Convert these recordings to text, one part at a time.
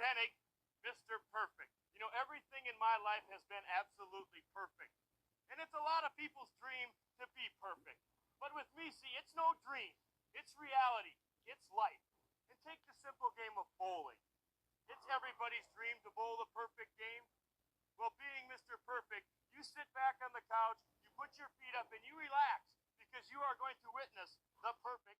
Hennig, Mr. Perfect. You know, everything in my life has been absolutely perfect. And it's a lot of people's dream to be perfect. But with me, see, it's no dream. It's reality. It's life. And take the simple game of bowling. It's everybody's dream to bowl the perfect game. Well, being Mr. Perfect, you sit back on the couch, you put your feet up, and you relax because you are going to witness the perfect.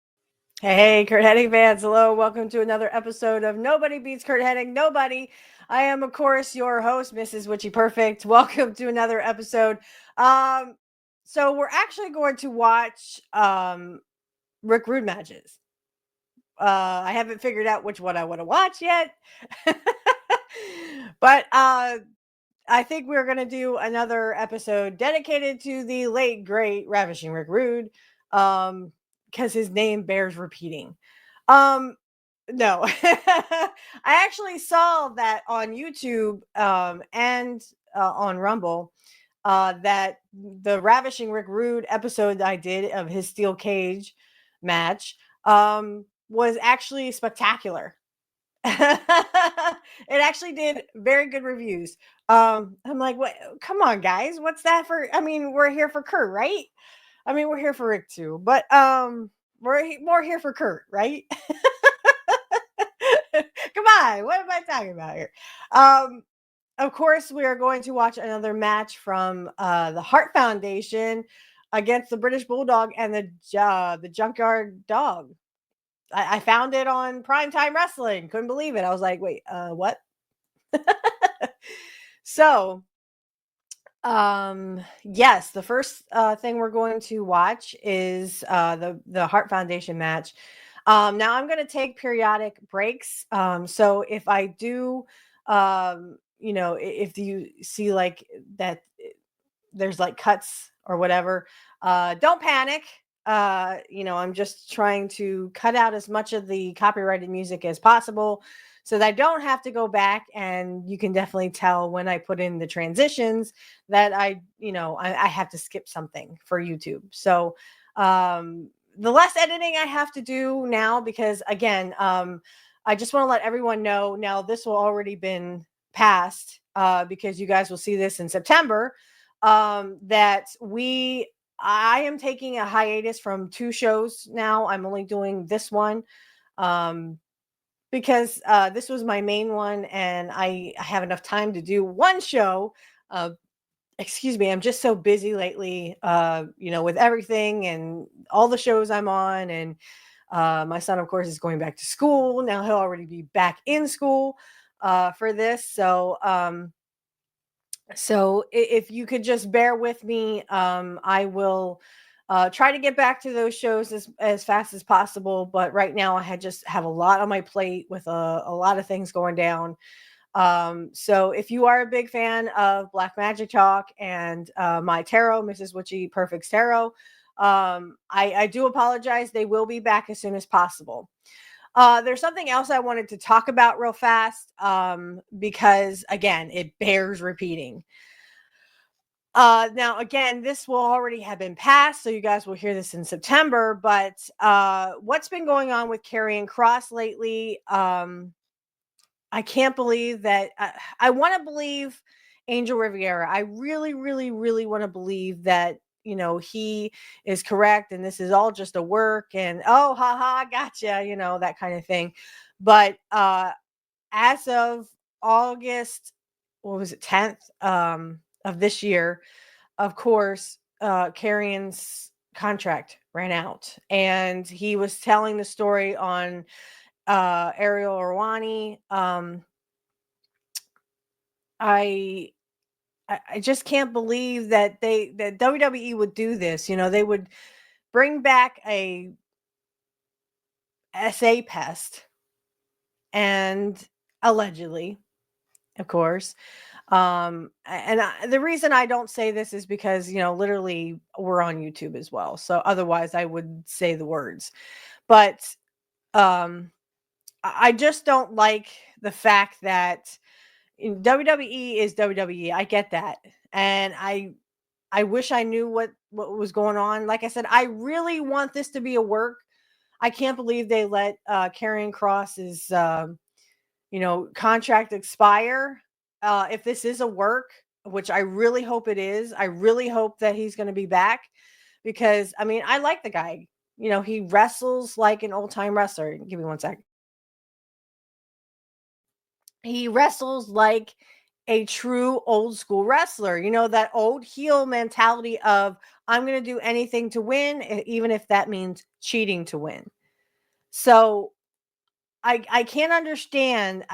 Hey, Curt Hennig fans. Hello. Welcome to another episode of Nobody Beats Curt Hennig. Nobody. I am, of course, your host, Mrs. Witchy Perfect. Welcome to another episode. So we're actually going to watch Rick Rude matches. I haven't figured out which one I want to watch yet. But I think we're going to do another episode dedicated to the late, great Ravishing Rick Rude. Because his name bears repeating. No, I actually saw that on YouTube and on Rumble that the Ravishing Rick Rude episode I did of his steel cage match was actually spectacular. It actually did very good reviews. I'm like, what? Come on, guys, what's that for? I mean, we're here for Curt, right? I mean, we're here for Rick too, but we're more here for Curt, right? Come on, what am I talking about here? Um, of course, we are going to watch another match from the Hart Foundation against the British Bulldog and the Junkyard Dog. I found it on Primetime Wrestling. Couldn't believe it. I was like, wait, what? So, yes, the first thing we're going to watch is the Hart Foundation match. Now I'm going to take periodic breaks. So if I do, if you see like that, there's like cuts or whatever, don't panic. I'm just trying to cut out as much of the copyrighted music as possible so that I don't have to go back. And you can definitely tell when I put in the transitions that I have to skip something for YouTube. So the less editing I have to do now, because again, I just want to let everyone know now this will already been passed because you guys will see this in September, that I am taking a hiatus from 2 shows now. I'm only doing this one because this was my main one, and I have enough time to do one show. Uh, Excuse me, I'm just so busy lately, with everything and all the shows I'm on. And my son, of course, is going back to school. Now he'll already be back in school for this. So if you could just bear with me, I will try to get back to those shows as fast as possible. But right now, just have a lot on my plate with a lot of things going down. So if you are a big fan of Black Magic Talk and my tarot, Mrs. Witchy Perfect's tarot, I do apologize. They will be back as soon as possible. There's something else I wanted to talk about real fast because, again, it bears repeating. Now, again, this will already have been passed, so you guys will hear this in September. But what's been going on with Karrion Kross lately? I can't believe that. I want to believe Angel Riviera. I really, really, really want to believe that he is correct, and this is all just a work. And oh, haha, gotcha. That kind of thing. But as of August, what was it, 10th of this year, of course, Carrion's contract ran out, and he was telling the story on Ariel Orwani. I I just can't believe that that WWE would do this. They would bring back a SA pest, and allegedly, of course. The reason I don't say this is because literally we're on YouTube as well. So otherwise, I would say the words. But I just don't like the fact that WWE is WWE. I get that, and I wish I knew what was going on. Like I said, I really want this to be a work. I can't believe they let Karrion Kross's contract expire. If this is a work, which I really hope it is, I really hope that he's going to be back, because I like the guy. He wrestles like an old time wrestler. Give me one sec. He wrestles like a true old school wrestler. That old heel mentality of, I'm going to do anything to win, even if that means cheating to win. So I can't understand.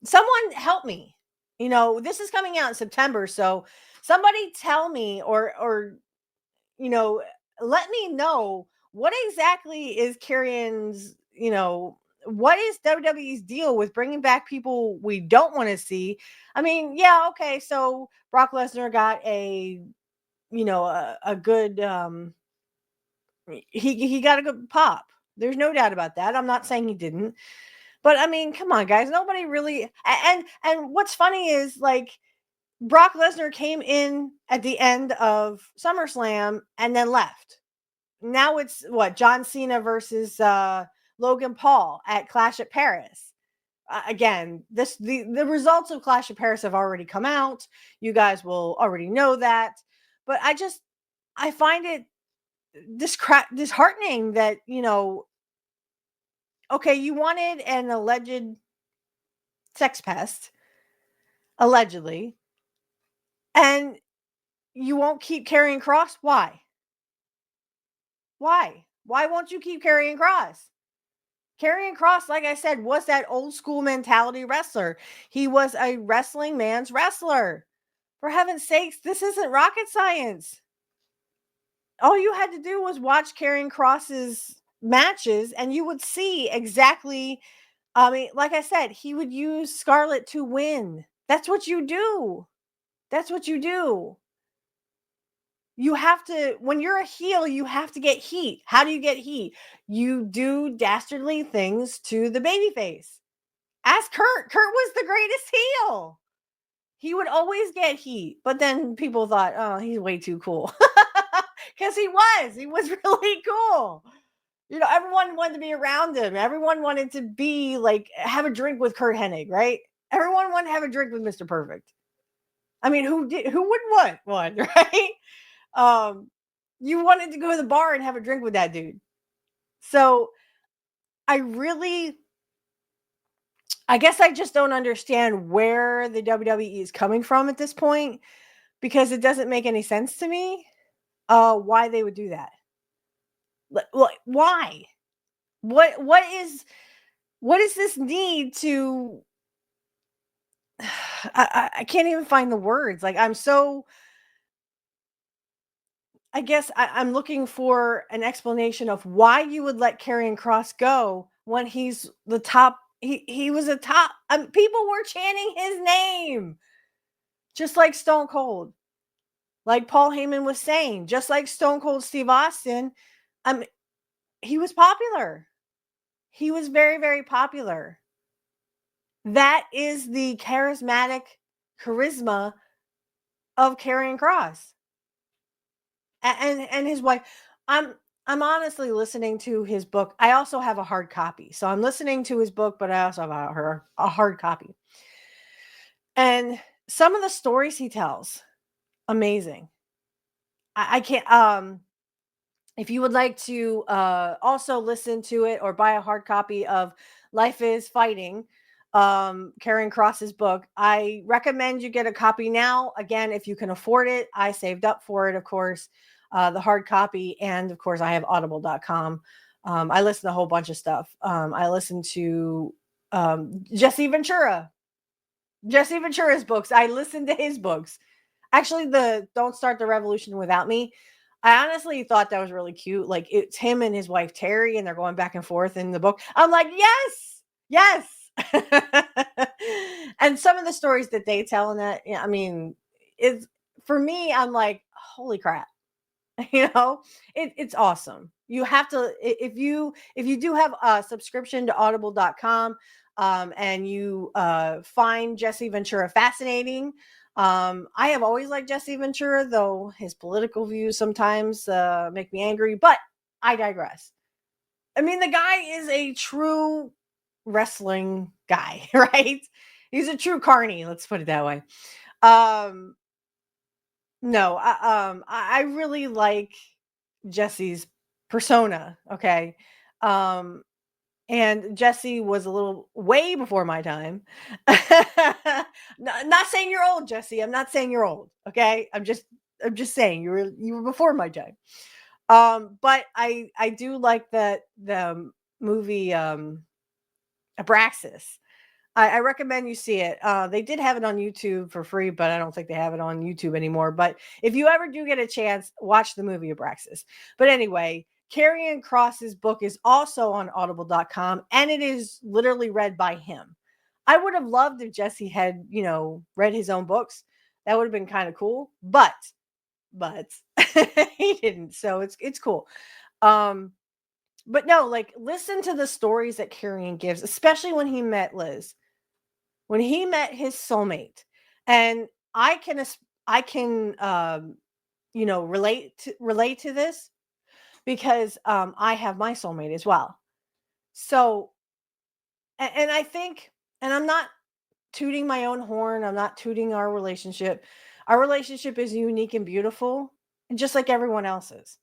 Someone help me. This is coming out in September, so somebody tell me, or let me know what exactly is Karrion's, what is WWE's deal with bringing back people we don't want to see. Yeah, okay, so Brock Lesnar got a good he got a good pop. There's no doubt about that. I'm not saying he didn't. But come on, guys. Nobody really. And what's funny is, like, Brock Lesnar came in at the end of SummerSlam and then left. Now it's what, John Cena versus Logan Paul at Clash at Paris. Again, the results of Clash of Paris have already come out. You guys will already know that. But I find it disheartening that okay, you wanted an alleged sex pest, allegedly, and you won't keep Karrion Kross. Why won't you keep Karrion Kross? Karrion Kross, like I said, was that old school mentality wrestler. He was a wrestling man's wrestler. For heaven's sakes, this isn't rocket science. All you had to do was watch Karrion Kross's matches and you would see exactly. Like I said, he would use Scarlett to win. That's what you do. You have to, when you're a heel, you have to get heat. How do you get heat? You do dastardly things to the babyface. Ask Curt. Curt was the greatest heel. He would always get heat. But then people thought, oh, he's way too cool. Because he was really cool. Everyone wanted to be around him. Everyone wanted to be like, have a drink with Curt Hennig, right? Everyone wanted to have a drink with Mr. Perfect. Who wouldn't want one, right? You wanted to go to the bar and have a drink with that dude. So I guess I just don't understand where the WWE is coming from at this point, because it doesn't make any sense to me why they would do that. Why? What is this need to I can't even find the words. Like, I guess I'm looking for an explanation of why you would let Karrion Kross go when he's the top. He was a top. People were chanting his name, just like Stone Cold, like Paul Heyman was saying, just like Stone Cold Steve Austin. He was popular. He was very, very popular. That is the charismatic charisma of Karrion Kross and his wife. I'm honestly listening to his book. I also have a hard copy, so I'm listening to his book, but I also have a hard copy. And some of the stories he tells, amazing. I can't. If you would like to also listen to it or buy a hard copy of Life is Fighting, Karrion Kross's book, I recommend you get a copy now. Again, if you can afford it. I saved up for it, of course, the hard copy. And of course, I have audible.com. I listen to a whole bunch of stuff. I listen to Jesse Ventura's books. I listen to his books. Actually, the Don't Start the Revolution Without Me, I honestly thought that was really cute. Like, it's him and his wife Terry, and they're going back and forth in the book. I'm like, yes. And some of the stories that they tell in that, is, for me, I'm like, holy crap. It's awesome. You have to, if you do have a subscription to audible.com, and you find Jesse Ventura fascinating. I have always liked Jesse Ventura, though his political views sometimes make me angry, but I digress. The guy is a true wrestling guy, right? He's a true carny, let's put it that way. Um, no, I really like Jesse's persona, okay? Um, and Jesse was a little way before my time. Not saying you're old, Jesse. I'm not saying you're old, okay? I'm just saying you were before my time. But I do like that the movie Abraxas. I recommend you see it. They did have it on YouTube for free, but I don't think they have it on YouTube anymore. But if you ever do get a chance, watch the movie Abraxas. But anyway, Karrion Kross's book is also on audible.com, and it is literally read by him. I would have loved if Jesse had, read his own books. That would have been kind of cool. But he didn't. So it's cool. But no, like listen to the stories that Karrion gives, especially when he met Liz, when he met his soulmate. And I can relate to this because I have my soulmate as well. So and I think, and I'm not tooting my own horn, I'm not tooting our relationship. Our relationship is unique and beautiful, and just like everyone else's.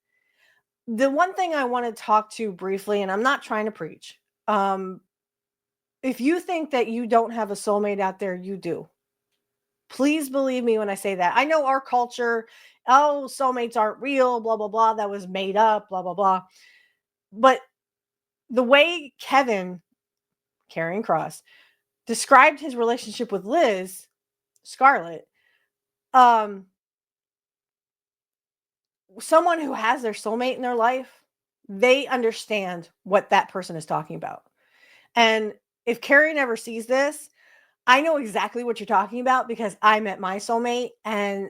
The one thing I want to talk to briefly, and I'm not trying to preach, if you think that you don't have a soulmate out there, you do. Please believe me when I say that. I know our culture, oh, soulmates aren't real, blah, blah, blah. That was made up, blah, blah, blah. But the way Karrion Kross, described his relationship with Liz, Scarlett, someone who has their soulmate in their life, they understand what that person is talking about. And if Carrie never sees this, I know exactly what you're talking about because I met my soulmate and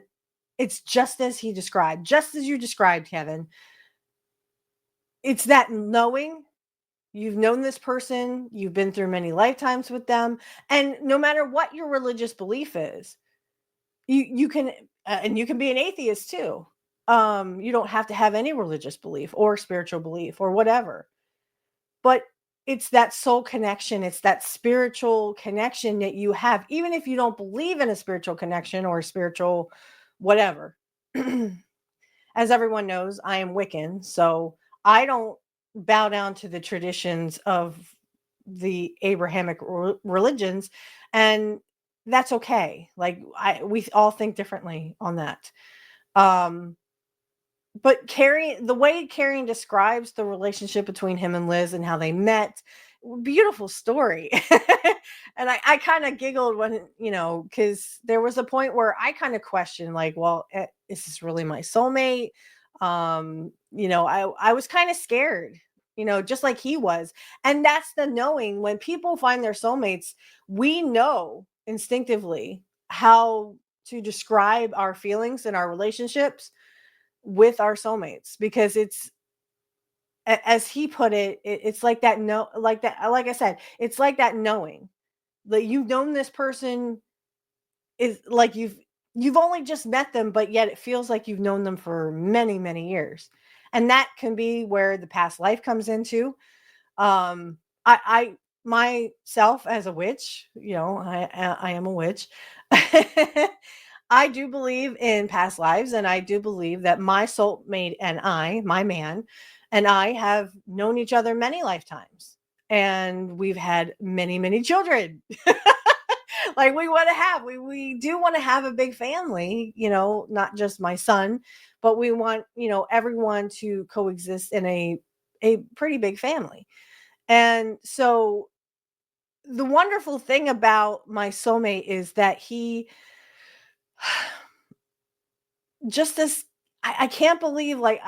it's just as he described, just as you described, Kevin. It's that knowing you've known this person, you've been through many lifetimes with them, and no matter what your religious belief is, you can and you can be an atheist too. You don't have to have any religious belief or spiritual belief or whatever. But it's that soul connection, it's that spiritual connection that you have, even if you don't believe in a spiritual connection or a spiritual whatever. As everyone knows, I am Wiccan, so I don't bow down to the traditions of the Abrahamic religions, and that's okay. Like we all think differently on that. Um, but the way Carrie describes the relationship between him and Liz and how they met, beautiful story. And I kind of giggled when, because there was a point where I kind of questioned, like, well, is this really my soulmate? I was kind of scared, just like he was. And that's the knowing. When people find their soulmates, we know instinctively how to describe our feelings and our relationships with our soulmates, because it's as he put it, it's like that, no, like that, like I said, it's like that knowing that you've known this person, is like you've only just met them, but yet it feels like you've known them for many, many years. And that can be where the past life comes into. I myself as a witch, I am a witch. I do believe in past lives, and I do believe that my soulmate and my man, and I have known each other many lifetimes, and we've had many, many children. Like we want to have, we do want to have a big family, not just my son, but we want, everyone to coexist in a pretty big family. And so the wonderful thing about my soulmate is that he just this, I can't believe, like,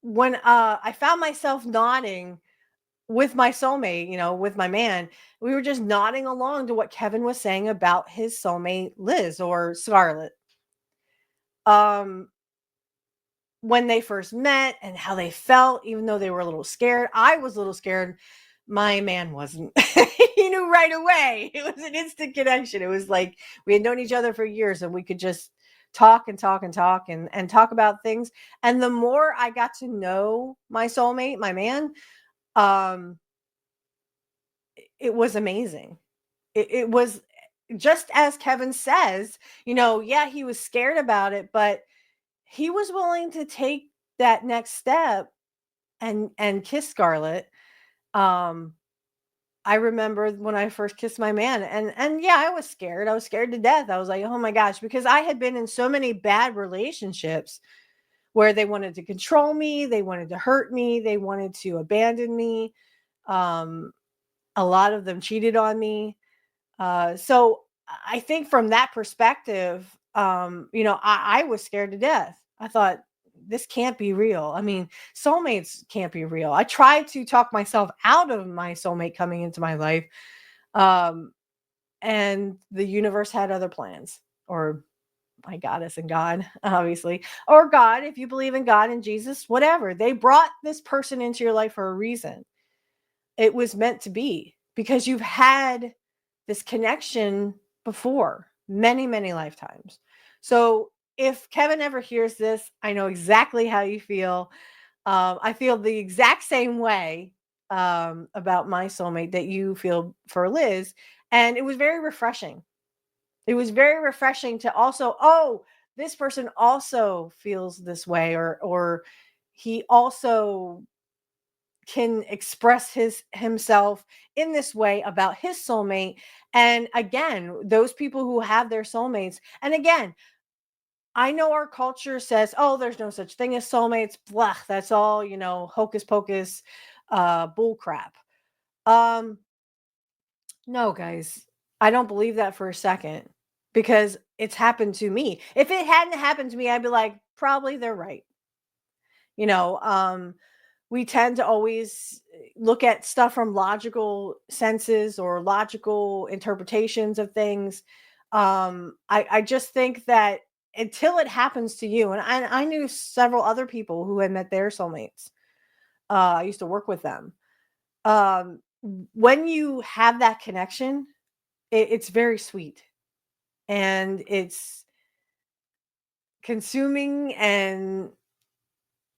when I found myself nodding with my soulmate, with my man, we were just nodding along to what Kevin was saying about his soulmate Liz, or Scarlett. When they first met and how they felt, even though they were a little scared. I was a little scared. My man wasn't. He knew right away. It was an instant connection. It was like we had known each other for years and we could just talk and talk and talk and talk about things. And the more I got to know my soulmate, my man, um, it was amazing. It was just as Kevin says, yeah, he was scared about it, but he was willing to take that next step and kiss Scarlett. I remember when I first kissed my man, and yeah, I was scared. I was scared to death. I was like, oh my gosh, because I had been in so many bad relationships where they wanted to control me, they wanted to hurt me, they wanted to abandon me. Um, a lot of them cheated on me. So I think from that perspective, I was scared to death. I thought, this can't be real. I mean, soulmates can't be real. I tried to talk myself out of my soulmate coming into my life. Um, and the universe had other plans, or my goddess and God, obviously, or God, if you believe in God and Jesus, whatever. They brought this person into your life for a reason. It was meant to be, because you've had this connection before many, many lifetimes. So if Kevin ever hears this, I know exactly how you feel. I feel the exact same way about my soulmate that you feel for Liz. And it was very refreshing. It was very refreshing to also, oh, this person also feels this way, or he also can express himself in this way about his soulmate. And again, those people who have their soulmates, and again, I know our culture says, oh, there's no such thing as soulmates, blah, that's all, hocus pocus, bull crap. No, guys, I don't believe that for a second, because it's happened to me. If it hadn't happened to me, I'd be like, probably they're right. You know, we tend to always look at stuff from logical senses or logical interpretations of things. I just think that until it happens to you, and I knew several other people who had met their soulmates. I used to work with them. Um, when you have that connection, it's very sweet, and it's consuming, and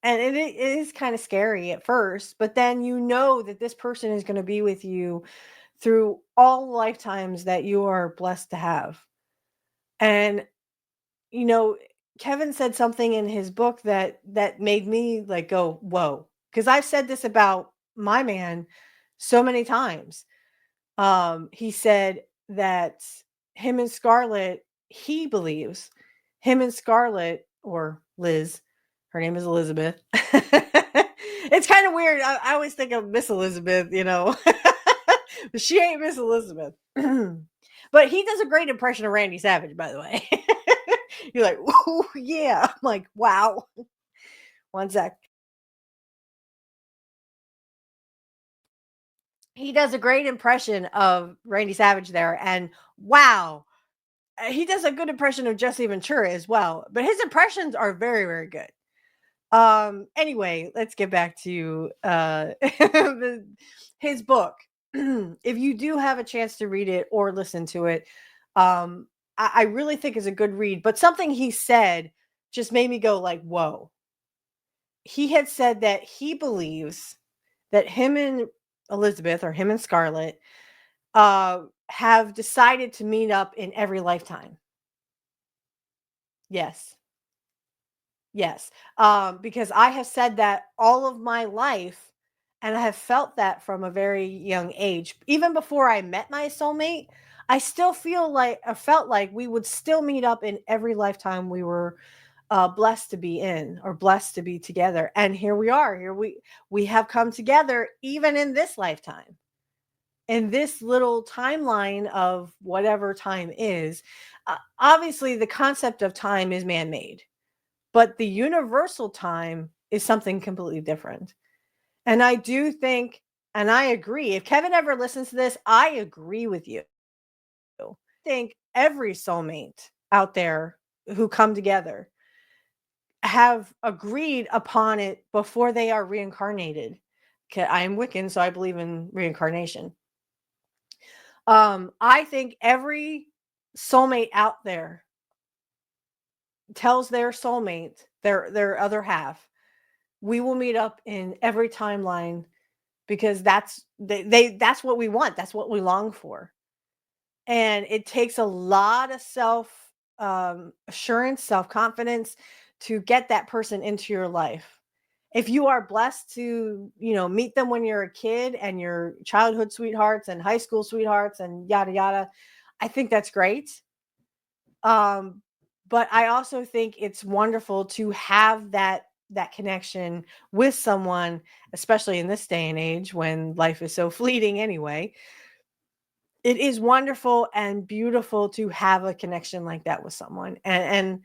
it is kind of scary at first, but then you know that this person is going to be with you through all lifetimes that you are blessed to have. And you know, Kevin said something in his book that made me like go, whoa, because I've said this about my man so many times. He said that him and Scarlett, he believes him and Scarlett, or Liz, her name is Elizabeth. It's kind of weird. I always think of Miss Elizabeth, but she ain't Miss Elizabeth. But he does a great impression of Randy Savage, by the way. You're like, oh yeah. I'm like, wow. One sec. He does a great impression of Randy Savage there, and wow, he does a good impression of Jesse Ventura as well. But his impressions are very, very good. Anyway, let's get back to his book. If you do have a chance to read it or listen to it, I really think is a good read. But something he said just made me go like, whoa. He had said that he believes that him and Elizabeth, or him and Scarlett, have decided to meet up in every lifetime. Yes. Yes. Because I have said that all of my life, and I have felt that from a very young age. Even before I met my soulmate, I still felt like we would still meet up in every lifetime we were blessed to be in, or blessed to be together. And here we are. We have come together even in this lifetime. In this little timeline of whatever time is, obviously the concept of time is man-made, but the universal time is something completely different. And I do think, and I agree, if Kevin ever listens to this, I agree with you. I think every soulmate out there who come together have agreed upon it before they are reincarnated. Okay, I am Wiccan, so I believe in reincarnation. I think every soulmate out there tells their soulmate, their other half, we will meet up in every timeline because that's what we want. That's what we long for. And it takes a lot of self assurance, self confidence to get that person into your life. If you are blessed to, meet them when you're a kid and your childhood sweethearts and high school sweethearts and yada yada, I think that's great. Um, but I also think it's wonderful to have that connection with someone, especially in this day and age when life is so fleeting anyway. It is wonderful and beautiful to have a connection like that with someone. And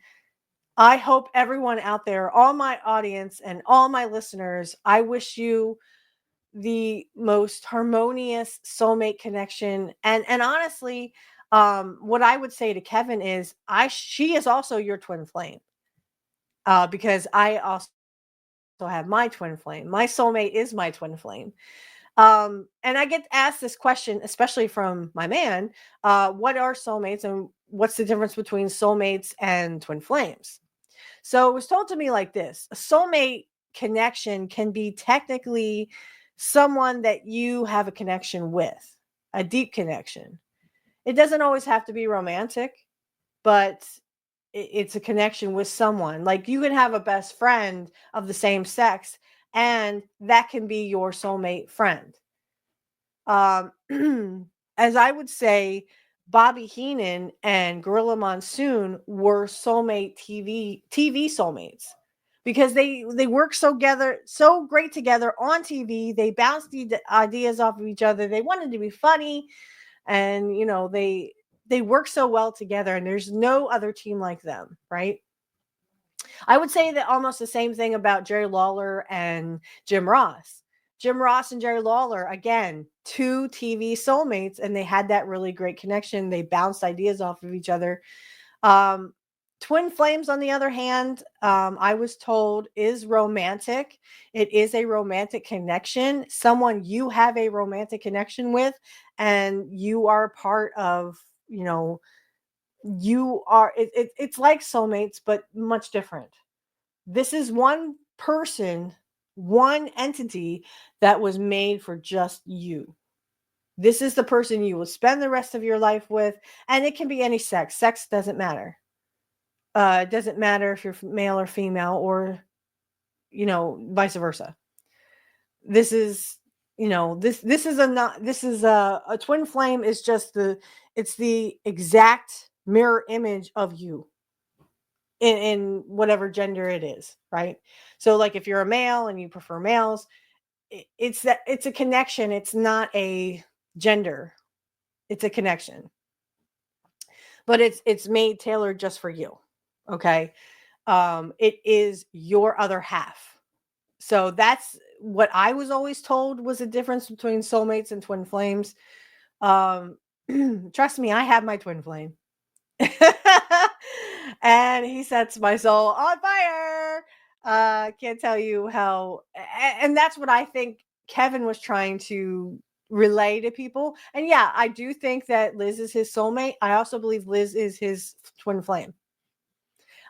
I hope everyone out there, all my audience and all my listeners, I wish you the most harmonious soulmate connection. And honestly, what I would say to Kevin is she is also your twin flame. Because I also have my twin flame. My soulmate is my twin flame. And I get asked this question, especially from my man, what are soulmates and what's the difference between soulmates and twin flames? So it was told to me like this: a soulmate connection can be technically someone that you have a connection with, a deep connection. It doesn't always have to be romantic, but it's a connection with someone. Like you can have a best friend of the same sex, and that can be your soulmate friend. Um, as I would say, Bobby Heenan and Gorilla Monsoon were soulmate TV soulmates because they work so great together on TV. They bounced the ideas off of each other. They wanted to be funny, and they work so well together. And there's no other team like them, right? I would say that almost the same thing about Jerry Lawler and Jim Ross. Jim Ross and Jerry Lawler, again, two TV soulmates, and they had that really great connection. They bounced ideas off of each other. Um, Twin Flames, on the other hand, I was told is romantic. It is a romantic connection, someone you have a romantic connection with, and you are part of, it's like soulmates, but much different. This is one person, one entity that was made for just you. This is the person you will spend the rest of your life with, and it can be any sex. Sex doesn't matter. It doesn't matter if you're male or female, or vice versa. This is this is a not this is a twin flame is just it's the exact mirror image of you in whatever gender it is, right? So like if you're a male and you prefer males, it's a connection. It's not a gender. It's a connection. But it's made tailored just for you. Okay? It is your other half. So that's what I was always told was the difference between soulmates and twin flames. Um Trust me, I have my twin flame. And he sets my soul on fire. Can't tell you how, and that's what I think Kevin was trying to relay to people. And yeah, I do think that Liz is his soulmate. I also believe Liz is his twin flame.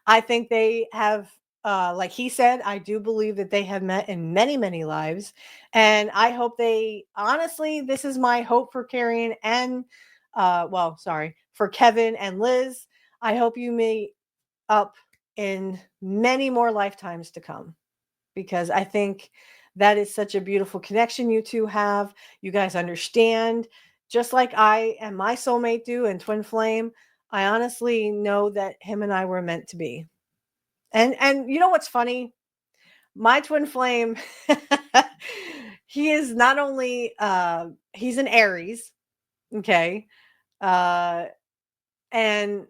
I think they have, like he said, I do believe that they have met in many, many lives. And I hope honestly, this is my hope for Carrion and, for Kevin and Liz. I hope you meet up in many more lifetimes to come, because I think that is such a beautiful connection you two have. You guys understand, just like I and my soulmate do, and twin flame. I honestly know that him and I were meant to be. And you know what's funny? My twin flame, he is not only he's an Aries, okay? And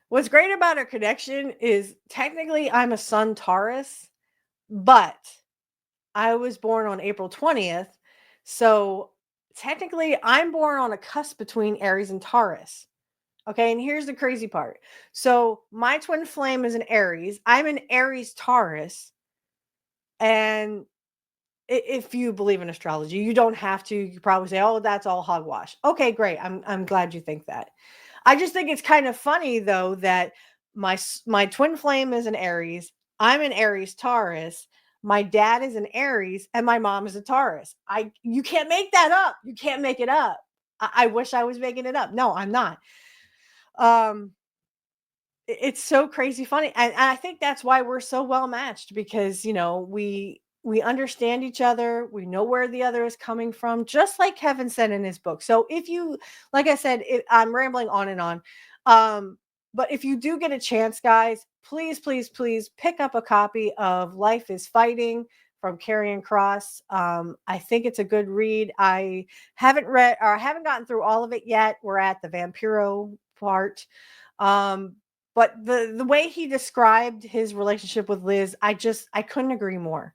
what's great about our connection is technically I'm a Sun Taurus, but I was born on April 20th. So technically I'm born on a cusp between Aries and Taurus. Okay, and here's the crazy part. So my twin flame is an Aries. I'm an Aries Taurus. And if you believe in astrology, you don't have to. You probably say, "Oh, that's all hogwash." Okay, great. I'm glad you think that. I just think it's kind of funny though that my twin flame is an Aries. I'm an Aries Taurus, My dad is an Aries and my mom is a Taurus. You can't make that up. You can't make it up. I wish I was making it up. No, I'm not. It's so crazy funny. And I think that's why we're so well matched, because, we understand each other. We know where the other is coming from, just like Kevin said in his book. So if you, like I said, I'm rambling on and on. But if you do get a chance, guys, please, please, please pick up a copy of Life is Fighting from Karrion Kross. I think it's a good read. I haven't read, or I haven't gotten through all of it yet. We're at the Vampiro part. But the way he described his relationship with Liz, I couldn't agree more.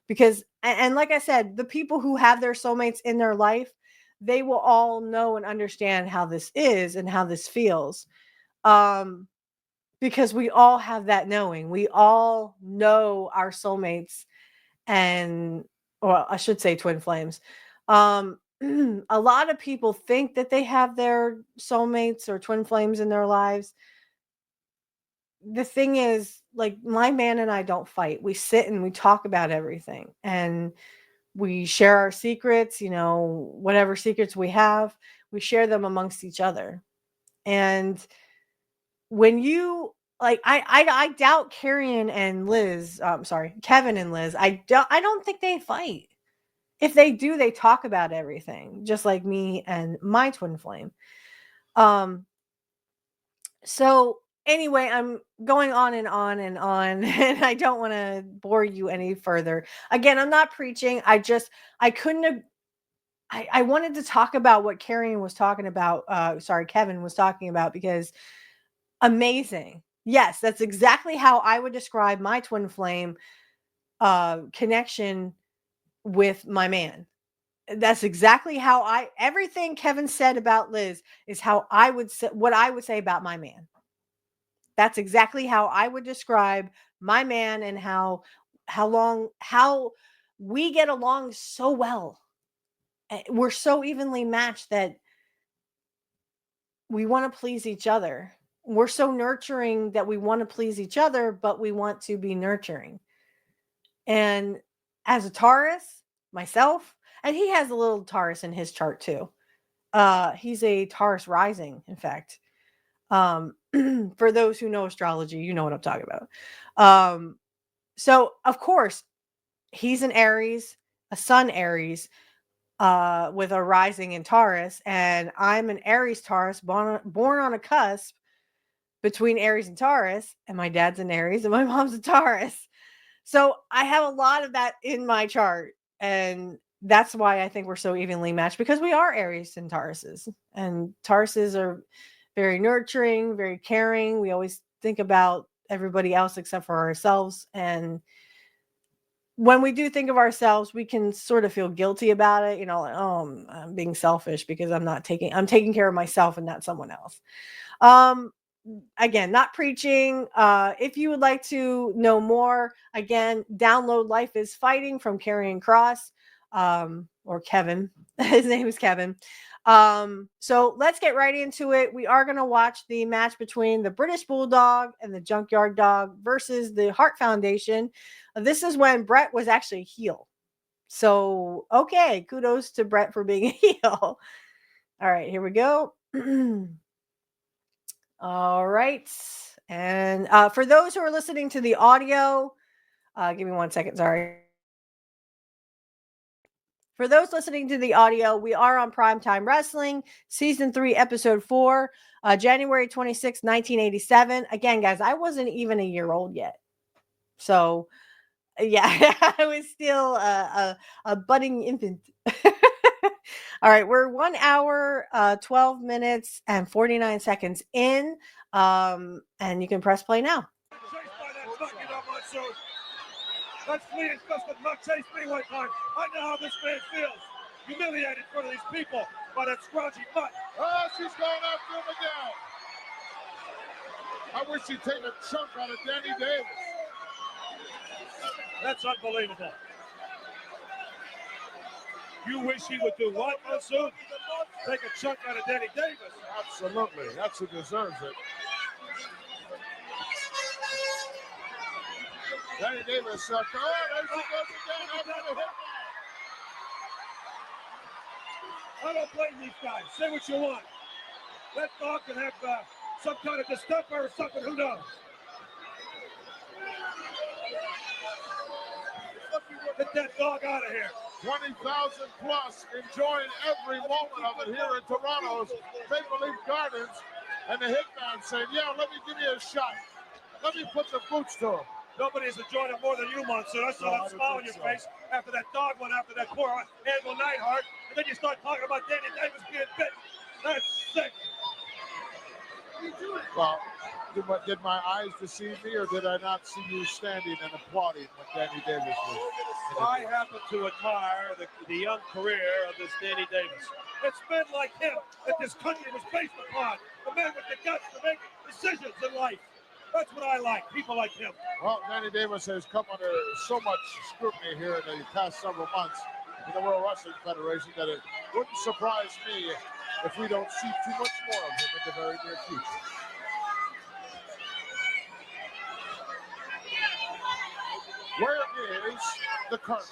Because, and like I said, the people who have their soulmates in their life, they will all know and understand how this is and how this feels. Because we all have that knowing. We all know our soulmates, or I should say twin flames. A lot of people think that they have their soulmates or twin flames in their lives. The thing is, like, my man and I don't fight. We sit and we talk about everything, and we share our secrets, whatever secrets we have, we share them amongst each other. And when you, like, I doubt Kevin and Liz, I don't think they fight. If they do, they talk about everything, just like me and my twin flame. So anyway, I'm going on and on and on, and I don't want to bore you any further. Again, I'm not preaching. I couldn't have, I wanted to talk about what Kevin was talking about, because amazing. Yes, that's exactly how I would describe my twin flame connection with my man. That's exactly how everything Kevin said about Liz is how I would say, what I would say about my man. That's exactly how I would describe my man, and how we get along so well. We're so evenly matched that we want to please each other. We're so nurturing that we want to please each other, but we want to be nurturing. And as a Taurus, myself, and he has a little Taurus in his chart too. He's a Taurus rising, in fact. For those who know astrology, you know what I'm talking about. So of course, he's an Aries, a sun Aries, with a rising in Taurus, and I'm an Aries Taurus, born on a cusp between Aries and Taurus, and my dad's an Aries and my mom's a Taurus. So I have a lot of that in my chart, and that's why I think we're so evenly matched, because we are Aries and Tauruses, and Tauruses are very nurturing, very caring. We always think about everybody else except for ourselves, and when we do think of ourselves, we can sort of feel guilty about it, like, oh, I'm being selfish because I'm taking care of myself and not someone else. Again, not preaching. If you would like to know more, again, download Life is Fighting from Karrion Kross, or Kevin. His name is Kevin. So let's get right into it. We are going to watch the match between the British Bulldog and the Junkyard Dog versus the Heart Foundation. This is when Brett was actually a heel. So, okay, kudos to Brett for being a heel. All right, here we go. All right. And for those who are listening to the audio, give me 1 second. Sorry. For those listening to the audio, we are on Primetime Wrestling, Season 3, Episode 4, January 26, 1987. Again, guys, I wasn't even a year old yet. So, yeah, I was still a budding infant. All right, we're 1 hour, 12 minutes, and 49 seconds in. And you can press play now. That's fleeing just as much chase me one time. I know how this man feels. Humiliated in front of these people by that scrouchy butt. Oh, she's going after him again. I wish she'd take a chunk out of Danny Davis. That's unbelievable. You wish he would do what, Monsoon? Take a chunk out of Danny Davis. Absolutely. That's who deserves it. Danny Davis, there she goes again after the hit. I don't blame these guys. Say what you want. That dog can have some kind of distemper or something. Who knows? Get that dog out of here. 20,000 plus enjoying every moment of it here in Toronto's Maple Leaf Gardens. And the hitman saying, yeah, let me give you a shot. Let me put the boots to him. Nobody's enjoyed it more than you, Monsoon. I saw that smile on your face after that dog went after that poor Anvil Neidhart. And then you start talking about Danny Davis being bit. That's sick. Well, did my eyes deceive me, or did I not see you standing and applauding when Danny Davis was? I happen to admire the young career of this Danny Davis. It's men like him that this country was based upon. The men with the guts to make decisions in life. That's what I like, people like him. Well, Danny Davis has come under so much scrutiny here in the past several months in the World Wrestling Federation that it wouldn't surprise me if we don't see too much more of him in the very near future. Where is the Colonel?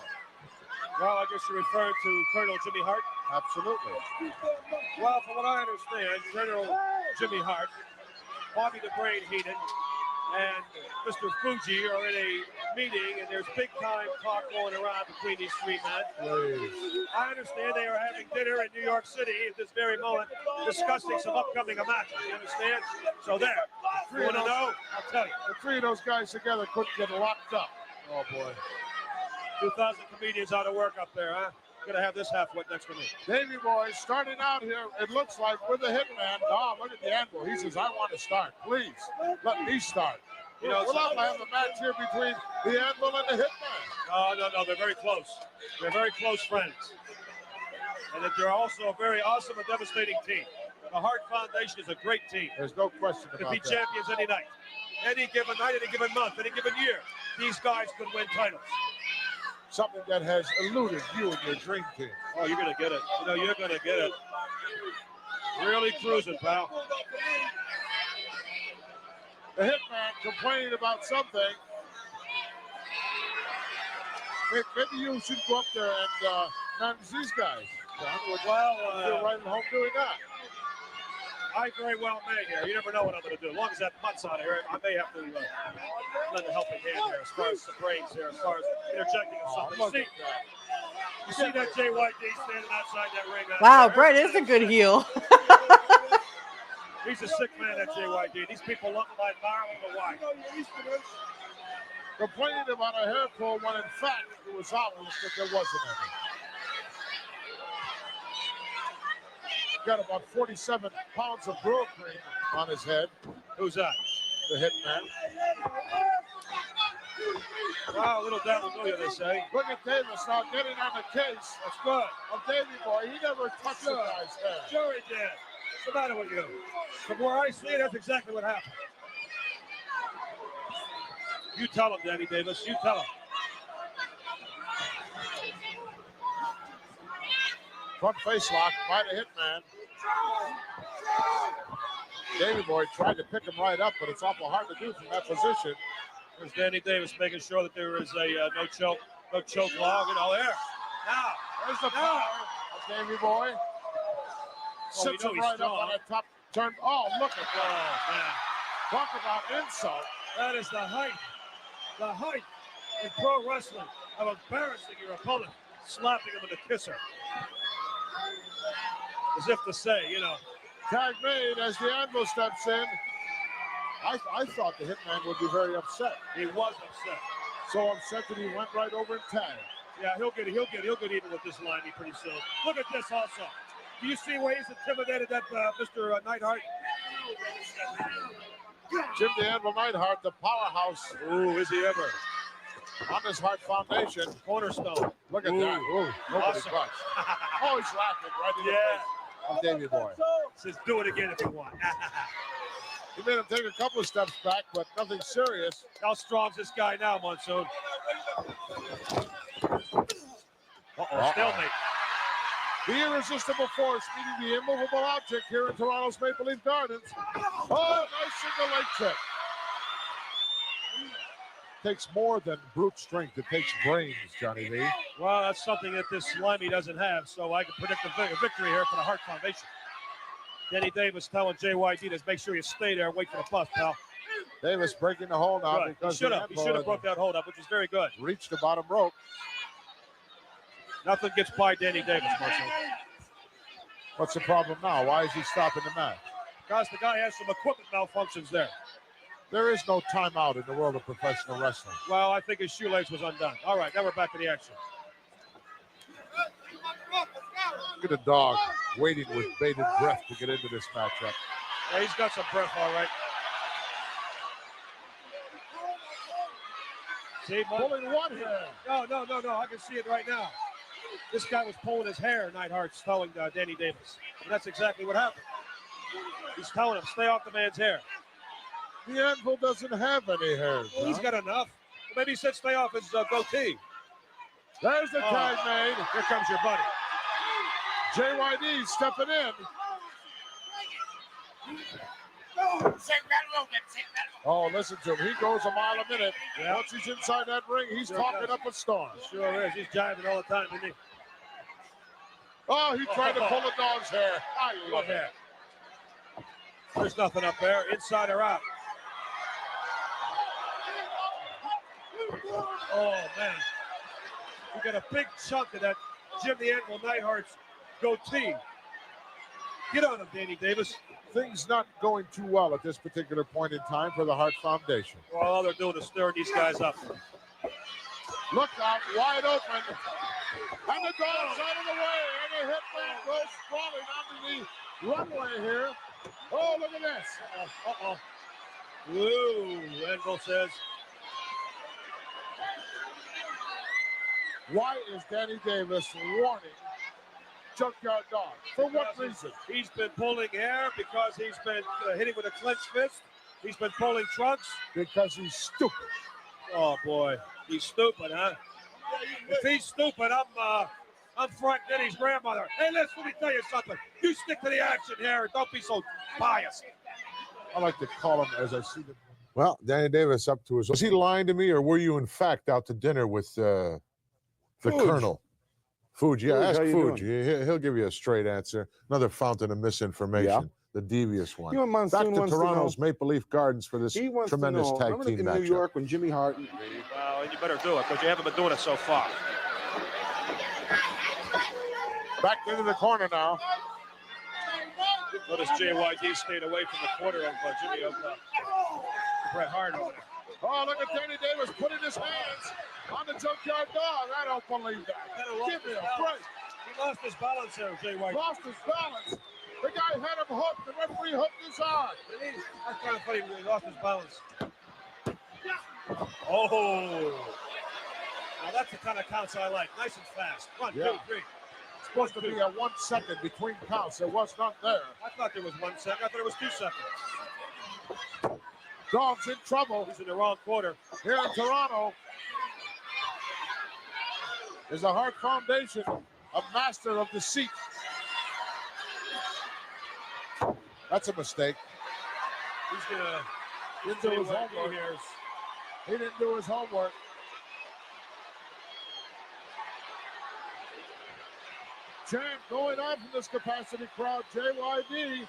Well, I guess you're referring to Colonel Jimmy Hart? Absolutely. Well, from what I understand, General Jimmy Hart, Bobby the Brain Heenan, and Mr. Fuji are in a meeting, and there's big-time talk going around between these three men. Please. I understand they are having dinner in New York City at this very moment, discussing some upcoming matches. You understand? So there. If you want to know, I'll tell you. The three of those guys together couldn't get locked up. Oh, boy. 2,000 comedians out of work up there, huh? Gonna have this half-wit next to me. Davey Boy starting out here, it looks like, with the hitman. Dom, look at the anvil. He says, I want to start. Please, let me start. You know, we'll have a match here between the anvil and the hitman. No, they're very close. They're very close friends. And that they're also a very awesome and devastating team. The Hart Foundation is a great team. There's no question about that. Could be champions any night. Any given night, any given month, any given year. These guys could win titles. Something that has eluded you and your dream team. Oh, you're going to get it. You know, you're going to get it. Really cruising, pal. The hitman complaining about something. Maybe you should go up there and manage these guys. Well, you're right at home doing that. I very well may here. You never know what I'm going to do. As long as that butt's out of here, I may have to lend a helping hand here as far as the brains here, as far as interjecting or something. You see that JYD standing outside that ring? Wow, Brett is a good heel. He's a sick man, that JYD. These people love him, I admire him, why. Complaining about a hair pull when in fact it was obvious that there wasn't any. Got about 47 pounds of grill cream on his head. Who's that? The hitman. Wow, little devil do you, they say. Look at Davis now getting on the case. That's good. Of Davey Boy. He never touched the guy's head. Sure he did. What's the matter with you? From where I see it, that's exactly what happened. You tell him, Danny Davis. You tell him. Front face lock by the hitman. Davey Boy tried to pick him right up, but it's awful hard to do from that position. There's Danny Davis making sure that there is a no choke log. You know, there. Now, there's the power of Davey Boy. Sits him right up on that top turn. Oh, look at that. Oh, man. Talk about insult. That is the height in pro wrestling of embarrassing your opponent, slapping him with a kisser. As if to say, you know. Tag made as the anvil steps in. I thought the hitman would be very upset. He was upset. So upset that he went right over and tagged. Yeah, he'll get even with this line pretty soon. Look at this also. Do you see where he's intimidated that Mr. Neidhart? Jim the Anvil Neidhart, the powerhouse. Ooh, is he ever? On this Hart Foundation. Cornerstone. Look at that. Ooh, awesome. Oh, he's laughing right in the face of Davey Boy. Says do it again if you want. He made him take a couple of steps back, but nothing serious. How strong's this guy now, Monsoon? Stalemate. The irresistible force meeting the immovable object here in Toronto's Maple Leaf Gardens. Oh, nice single leg kick. takes more than brute strength. It takes brains, Johnny V. Well, that's something that this Slimy doesn't have, so I can predict a victory here for the Hart Foundation. Danny Davis telling JYD to make sure you stay there and wait for the bus, pal. Davis breaking the hold out because he should have broke that hold up, which is very good. Reached the bottom rope. Nothing gets by Danny Davis, Marcel. What's the problem now? Why is he stopping the match? Because the guy has some equipment malfunctions there. There is no timeout in the world of professional wrestling. Well, I think his shoelace was undone. All right, now we're back to the action. Look at the dog waiting with bated breath to get into this matchup. Yeah, he's got some breath, all right. See, pulling one hair. No. I can see it right now. This guy was pulling his hair, Neidhart's telling Danny Davis. And that's exactly what happened. He's telling him, stay off the man's hair. The Anvil doesn't have any hair. Well, he's got enough. Maybe he said stay off his goatee. There's the tag made. Here comes your buddy. JYD stepping in. Oh, listen to him. He goes a mile a minute. Yeah. Once he's inside that ring, he's talking up a storm. Sure is. He's jiving all the time, isn't he? Oh, he tried to pull a dog's hair. I love it. There's nothing up there. Inside or out. Oh, man. We got a big chunk of that Jim the Anvil Neidhart's goatee. Get on him, Danny Davis. Things not going too well at this particular point in time for the Hart Foundation. Well, all they're doing is stirring these guys up. Look out, wide open. And the dog's out of the way. And the hitman goes sprawling onto the runway here. Oh, look at this. Uh-oh. Ooh, Anvil says. Why is Danny Davis warning Junkyard Dog? For what reason? He's been pulling hair because he's been hitting with a clenched fist. He's been pulling trunks. Because he's stupid. Oh, boy. He's stupid, huh? If he's stupid, I'm Frank Denny's grandmother. Hey, let me tell you something. You stick to the action here and don't be so biased. I like to call him as I see them. Well, Danny Davis up to his... Was he lying to me, or were you, in fact, out to dinner with the Colonel? Fuji, yeah, ask Fuji. He'll give you a straight answer. Another fountain of misinformation. Yeah. The devious one. Back to Toronto's Maple Leaf Gardens for this tremendous tag team matchup. New York when Jimmy Hart... Well, you better do it because you haven't been doing it so far. Back into the corner now. Notice JYD stayed away from the quarter of Jimmy of Bret Hart over there. Oh, look at Danny Davis putting his hands on the Junkyard Dog. I don't believe that. Give me a break. He lost his balance there, JYD. Lost his balance. The guy had him hooked. The referee hooked his arm. That's kind of funny. He lost his balance. Oh. Now that's the kind of counts I like. Nice and fast. 1, 2, 3. It's supposed to be a 1 second between counts. There was none there. I thought there was 1 second. I thought it was 2 seconds. Dog's in trouble. He's in the wrong quarter. Here in Toronto is the Hart Foundation, a master of deceit. That's a mistake. He's gonna didn't do his homework. He didn't do his homework. Chant going on from this capacity crowd. JYD.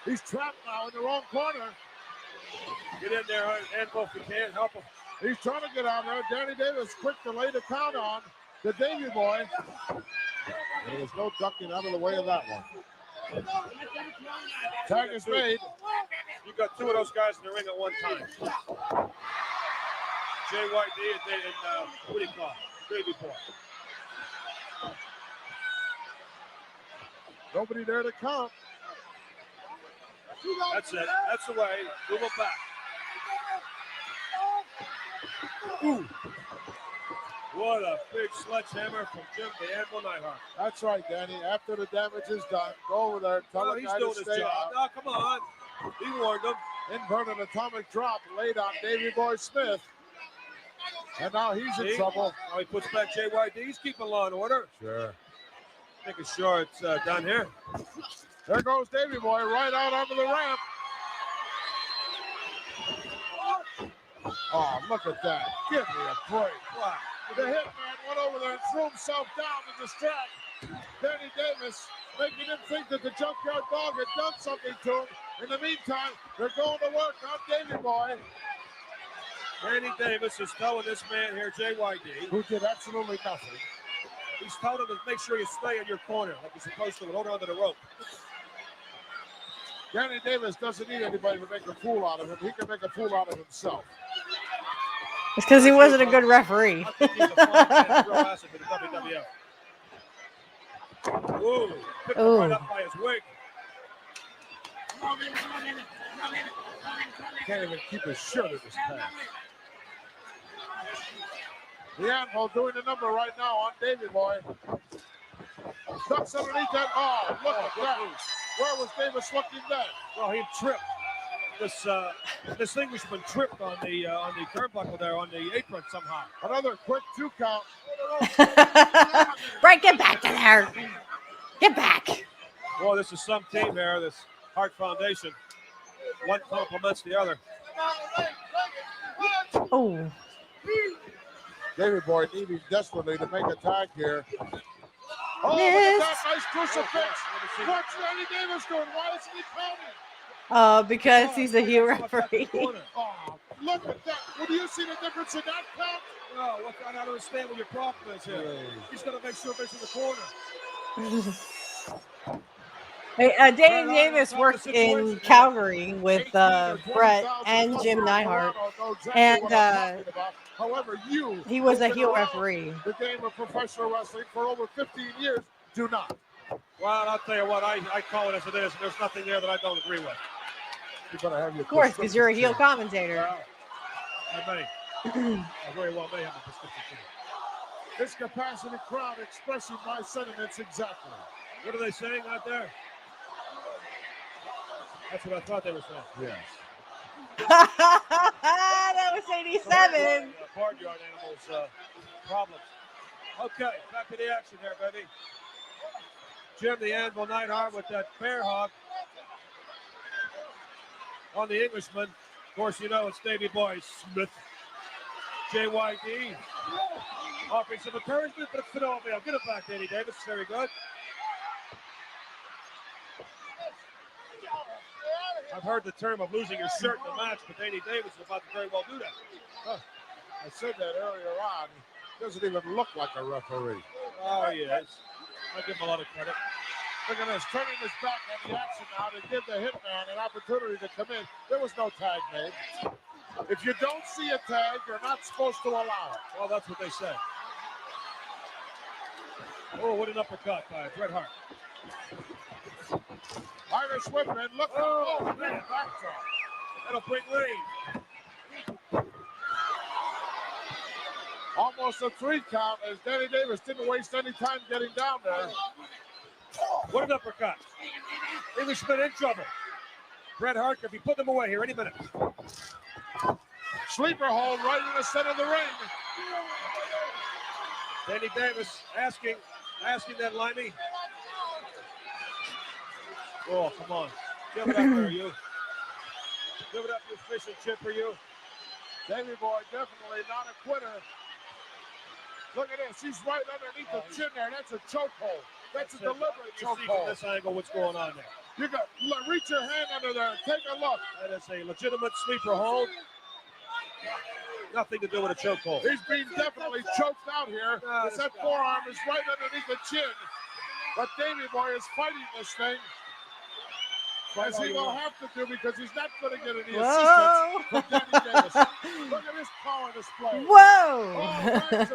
He's trapped now in the wrong corner. Get in there, Anvil, if you can. Help him. He's trying to get out there. Danny Davis quick to lay the count on the Davy boy. There was no ducking out of the way of that one. Tag is made. You got 2 of those guys in the ring at one time. JYD and what do you call it? Davy boy. Nobody there to count. That's it. That's the way. Move him back. Ooh. What a big sledgehammer from Jim the Anvil Neidhart. That's right, Danny. After the damage is done, go over there and tell the guy to stay out. No, come on. He warned him. Inverted atomic drop laid on Davy Boy Smith. And now he's in trouble. Now he puts back JYD. He's keeping law and order. Sure. Making sure it's done here. There goes Davy Boy right out onto the ramp. Oh, look at that. Give me a break. Wow. The hitman went over there and threw himself down to distract Danny Davis, making him think that the Junkyard Dog had done something to him. In the meantime, they're going to work on Davy Boy. Danny Davis is telling this man here, JYD, who did absolutely nothing. He's telling him to make sure you stay in your corner like you're supposed to and hold on to the rope. Danny Davis doesn't need anybody to make a fool out of him. He can make a fool out of himself. It's because he wasn't a good referee. I think he's a fine man, real asset for the WWF. Ooh, picked him right up by his wig. Can't even keep his shirt in his pants. The Anvil doing the number right now on Davy Boy. Ducks underneath that. Oh, look at that. Where was Davis looking then? Well, he tripped. This distinguishment tripped on the turnbuckle there on the apron somehow. Another quick 2 count. Right, get back to there. Get back. Boy, this is some team here, this Hart Foundation. One complements the other. Oh. Davy Boy needing desperately to make a tag here. Oh, look at that nice crucifix. What's Danny Davis doing? Why isn't he counting? Because he's a heel referee. Oh, look at that. Well, do you see the difference in that count? No, I don't understand what your problem is here. He's going to make sure it's in the corner. Hey, Danny Davis worked in Calgary with Brett and Jim Neidhart, and however, he was a heel referee. The game of professional wrestling for over 15 years. Do not. Well, I'll tell you what, I call it as it is, and there's nothing there that I don't agree with. You better have your of course, because you're a heel commentator. I may. I very well may have a prescription too. This capacity crowd expressing my sentiments exactly. What are they saying out there? That's what I thought they were saying. Yes. That was 87. Barnyard animals problems. Okay, back to the action there, baby. Jim the Anvil Neidhart with that bear hug on the Englishman. Of course, you know it's Davy Boy Smith. JYD offering some encouragement, but it's all avail. Get it back, Danny Davis. Very good. I've heard the term of losing your shirt in a match, but Danny Davis is about to very well do that. I said that earlier on. He doesn't even look like a referee. Oh, he is. I give him a lot of credit. Look at this, turning his back on the action now to give the hitman an opportunity to come in. There was no tag made. If you don't see a tag, you're not supposed to allow it. Well, that's what they say. Oh, what an uppercut by Bret Hart. Irish whipman, look. Oh, man, backdrop. That'll bring rain. Almost a 3 count as Danny Davis didn't waste any time getting down there. What an uppercut. Englishman in trouble. Bret Hart could be putting them away here any minute. Sleeper hold right in the center of the ring. Danny Davis asking that Limey. Oh, come on. Give it up there, you. Give it up, you fish and chipper, you. Davy Boy definitely not a quitter. Look at this. He's right underneath the chin there. That's a chokehold. That's a deliberate chokehold. You see from this angle what's going on there. You got reach your hand under there. Take a look. That is a legitimate sleeper hold. Nothing to do with a chokehold. He's being definitely choked out here. That forearm is right underneath the chin. But Davy Boy is fighting this thing. As he will have to do because he's not going to get any assistance from Danny Davis. Look at his power display. Whoa! Oh,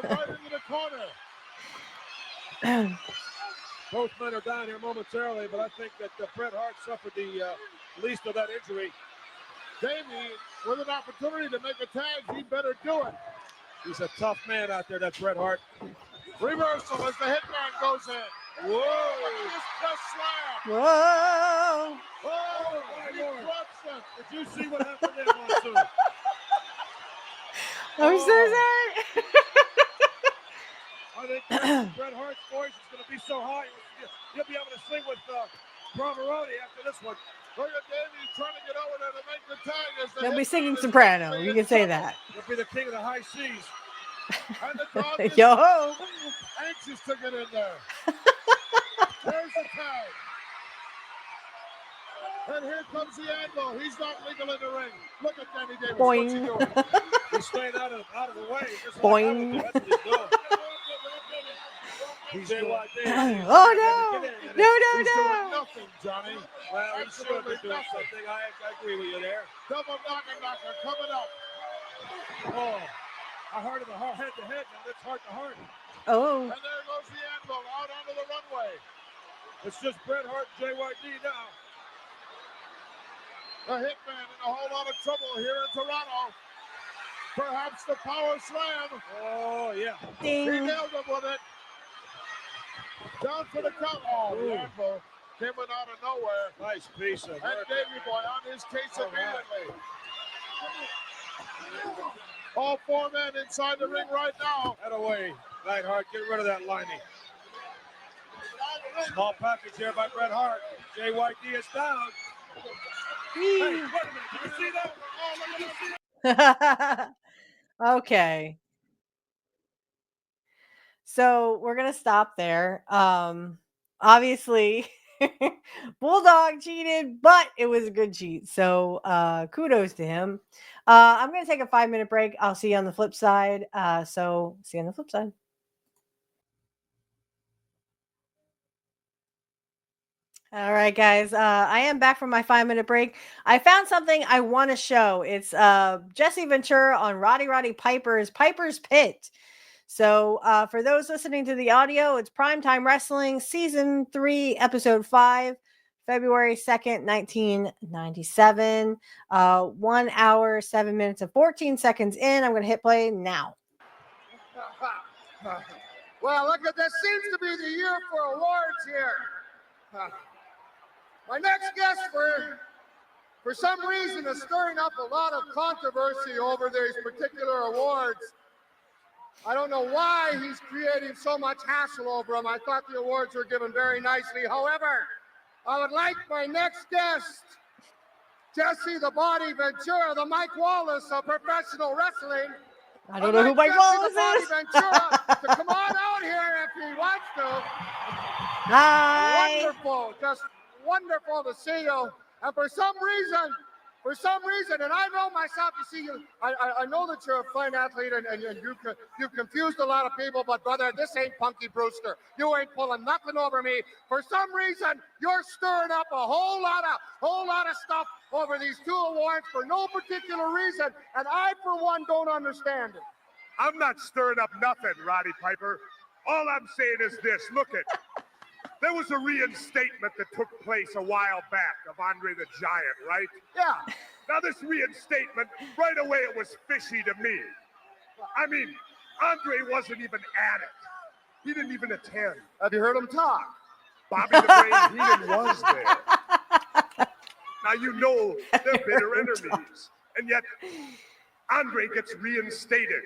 right into the corner. Both men are down here momentarily, but I think that Bret Hart suffered the least of that injury. Davey, with an opportunity to make a tag, he better do it. He's a tough man out there, that Bret Hart. Reversal as the hitman goes in. Whoa! Look at this press slam. Whoa! Oh, he drops it. Did you see what happened there, Monsoon? I'm so sorry. I think Bret Hart's voice is going to be so high, he'll be able to sing with Braveroni after this one. Look at Davey trying to get over there to make the tag. As the He'll be Hitman singing is soprano. actually You in can say trouble. that. He'll be the king of the high seas. And the crowd is Yo ho! anxious to get in there. There's the tag. And here comes the anvil. He's not legal in the ring. Look at Danny Davis. What's he Boing. doing? He's staying out of the way. Just Boing. like that's what he's doing. He's JYD. Oh no! Get in. No, He's no, doing no! nothing, Johnny. Well, he should have been Absolutely doing nothing. something. I agree with you there. Double knocker coming up. Oh, I heard of the head to head. Now that's heart to heart. Oh. And there goes the anvil out onto the runway. It's just Bret Hart and JYD now. The Hitman in a whole lot of trouble here in Toronto. Perhaps the power slam. Oh, yeah. He Ding. nailed him with it. Down for the count. Oh, the anvil coming out of nowhere. Nice piece of And work. Davey Boy on his case All right. immediately. All four men inside the ring right now. That away. Neidhart, get rid of that lining. Small package here by Bret Hart. JYD is down. Hey, wait a minute. Did you see that? Oh, look at that. Okay. So we're gonna stop there. Obviously Bulldog cheated, but it was a good cheat. So kudos to him. I'm gonna take a 5-minute break. I'll see you on the flip side. So see you on the flip side. All right, guys. I am back from my 5-minute break. I found something I want to show. It's Jesse Ventura on Roddy Piper's Pit. So for those listening to the audio, it's Primetime Wrestling Season 3, Episode 5, February 2nd, 1997. 1 hour, 7 minutes, and 14 seconds in. I'm going to hit play now. Well, look at this. Seems to be the year for awards here. My next guest, for some reason, is stirring up a lot of controversy over these particular awards. I don't know why he's creating so much hassle over them. I thought the awards were given very nicely. However, I would like my next guest, Jesse the Body Ventura, the Mike Wallace of professional wrestling. I don't know who Mike Wallace is. Ventura to come on out here if he wants to. Hi. Wonderful, just wonderful to see you. And for some reason, and I know myself, you see, I know that you're a fine athlete and you've confused a lot of people, but brother, this ain't Punky Brewster. You ain't pulling nothing over me. For some reason, you're stirring up a whole lot of stuff over these two awards for no particular reason, and I, for one, don't understand it. I'm not stirring up nothing, Roddy Piper. All I'm saying is this, look it. There was a reinstatement that took place a while back of Andre the Giant, right? Yeah. Now this reinstatement, right away it was fishy to me. I mean, Andre wasn't even at it. He didn't even attend. Have you heard him talk? Bobby the Brain Heenan was there. Now you know they're bitter enemies, and yet Andre gets reinstated.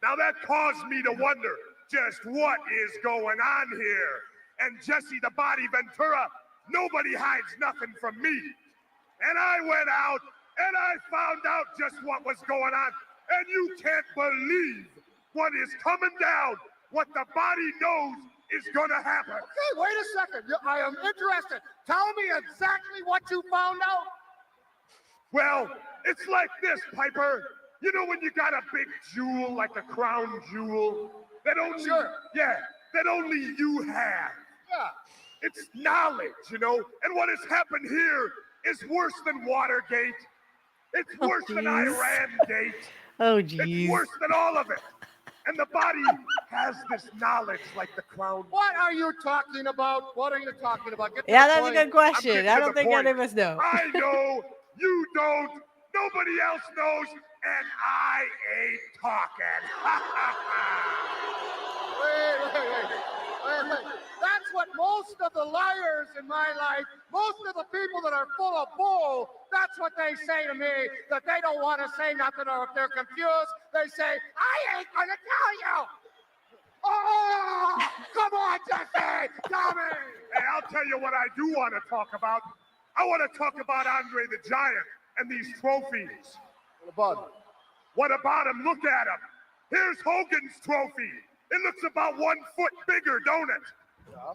Now that caused me to wonder just what is going on here. And Jesse the Body Ventura, nobody hides nothing from me. And I went out and I found out just what was going on. And you can't believe what is coming down, what the body knows is gonna happen. Okay, wait a second. I am interested. Tell me exactly what you found out. Well, it's like this, Piper. You know when you got a big jewel, like a crown jewel, that only, that only you have. Yeah. It's knowledge, you know, and what has happened here is worse than Watergate. It's worse than Iran-gate. Oh, It's geez. worse than all of it. And the body has this knowledge like the crown. What are you talking about? What are you talking about? Get to Yeah, the that's a point. good question. getting I to don't the think point. any of us know. I know, you don't, nobody else knows, and I ain't talking. Wait. That's what most of the liars in my life, most of the people that are full of bull, that's what they say to me, that they don't want to say nothing, or if they're confused, they say, I ain't gonna tell you. Oh, come on, Jesse! Tell me! Hey, I'll tell you what I do want to talk about. I want to talk about Andre the Giant and these trophies. What about it? What about him? Look at him. Here's Hogan's trophy. It looks about 1 foot bigger, don't it? Yeah.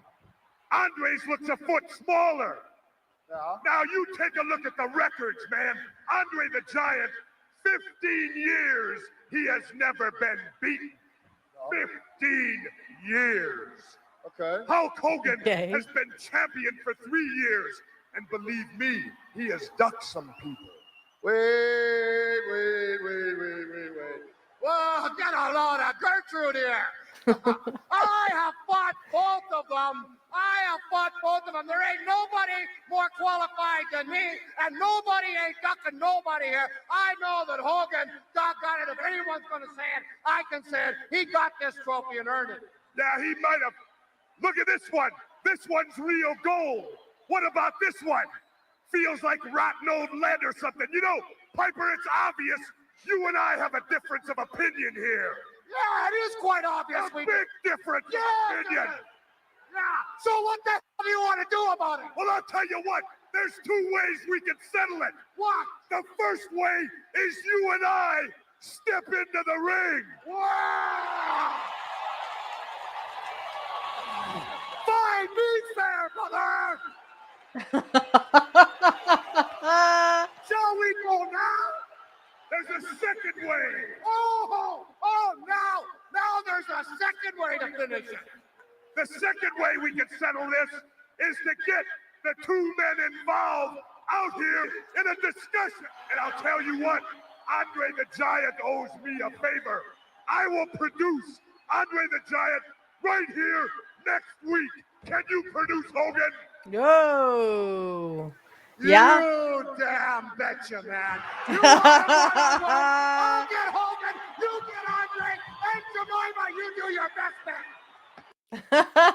Andre's looks a foot smaller. Yeah. Now you take a look at the records, man. Andre the Giant, 15 years he has never been beaten. 15 years. Okay. Hulk Hogan Okay. has been champion for 3 years. And believe me, he has ducked some people. Wait. Well, get a load of Gertrude here. I have fought both of them. There ain't nobody more qualified than me, and nobody ain't ducking nobody here. I know that Hogan, doggone it, if anyone's going to say it, I can say it. He got this trophy and earned it. Yeah, he might have. Look at this one. This one's real gold. What about this one? Feels like rotten old lead or something. You know, Piper, it's obvious you and I have a difference of opinion here. Yeah, it is quite obvious. A big difference of opinion. Yeah. So what the hell do you want to do about it? Well, I'll tell you what. There's 2 ways we can settle it. What? The first way is you and I step into the ring. Wow! Fine, me fair, brother. Shall we go now? There's a second way. Oh, now there's a second way to finish it. The second way we can settle this is to get the 2 men involved out here in a discussion. And I'll tell you what, Andre the Giant owes me a favor. I will produce Andre the Giant right here next week. Can you produce Hogan? Yo. Yeah. You damn betcha, man. You want I'll get Hogan, you get Andre, and Jemima, you do your best bet.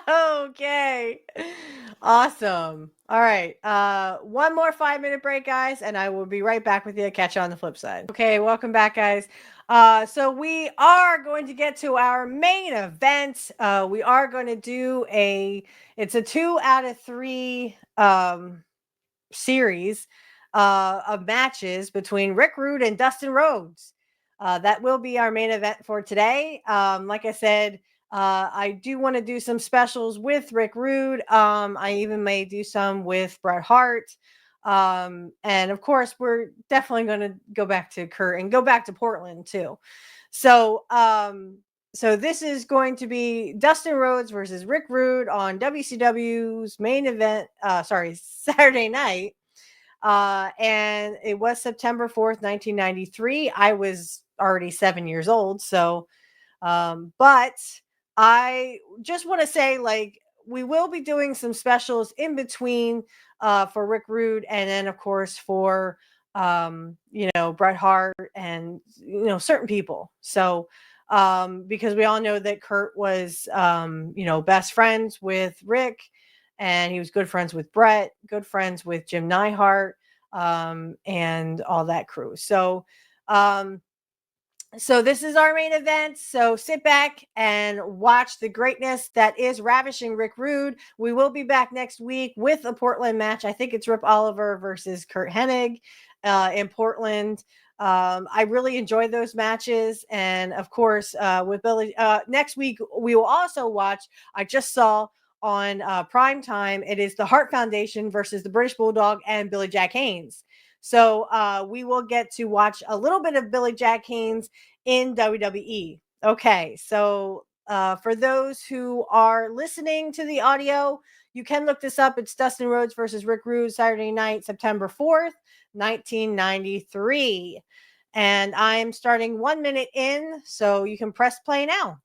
Okay. Awesome. All right. One more 5-minute break, guys, and I will be right back with you. Catch you on the flip side. Okay, welcome back, guys. So we are going to get to our main event. We are going to do it's a 2 out of 3 series of matches between Rick Rude and Dustin Rhodes. That will be our main event for today. Like I said, I do want to do some specials with Rick Rude. I even may do some with Bret Hart. And of course, we're definitely going to go back to Curt and go back to Portland too. So this is going to be Dustin Rhodes versus Rick Rude on WCW's main event, Saturday night. And it was September 4th, 1993. I was already 7 years old. So, but I just want to say, like, we will be doing some specials in between, for Rick Rude. And then of course for, Bret Hart and, certain people. So, because we all know that Curt was, best friends with Rick, and he was good friends with Bret, good friends with Jim Neidhart, and all that crew. So, so this is our main event. So sit back and watch the greatness that is Ravishing Rick Rude. We will be back next week with a Portland match. I think it's Rip Oliver versus Curt Hennig in Portland. I really enjoyed those matches. And of course, with Billy, next week, we will also watch, I just saw on Prime Time, it is the Hart Foundation versus the British Bulldog and Billy Jack Haynes. So we will get to watch a little bit of Billy Jack Haynes in WWE. Okay, so for those who are listening to the audio, you can look this up. It's Dustin Rhodes versus Rick Rude, Saturday night, September 4th, 1993. And I'm starting 1 minute in, so you can press play now.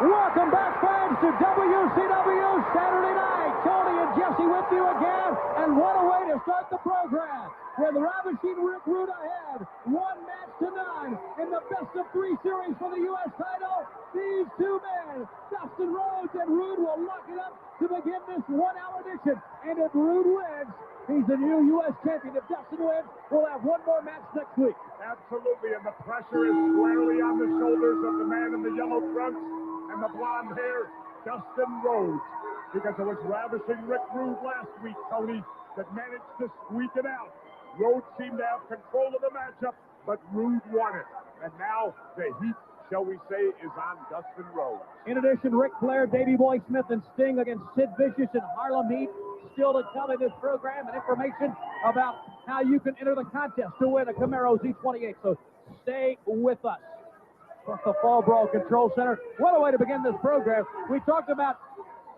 Welcome back, fans, to WCW Saturday night. Tony and Jesse with you again, and what a way to start the program. With Ravishing Rick Rude ahead, 1 match to 9 in the best-of-3 series for the U.S. title. These 2 men, Dustin Rhodes and Rude, will lock it up to begin this 1-hour edition. And if Rude wins, he's the new U.S. champion. If Dustin wins, we'll have 1 more match next week. Absolutely, and the pressure is squarely on the shoulders of the man in the yellow trunks. and the blonde hair, Dustin Rhodes. Because it was Ravishing Rick Rude last week, Tony, that managed to squeak it out. Rhodes seemed to have control of the matchup, but Rude won it. And now the heat, shall we say, is on Dustin Rhodes. In addition, Ric Flair, Davey Boy Smith, and Sting against Sid Vicious and Harlem Heat. Still to come in this program, and information about how you can enter the contest to win a Camaro Z28. So stay with us. From the Fall Brawl Control Center. What a way to begin this program. We talked about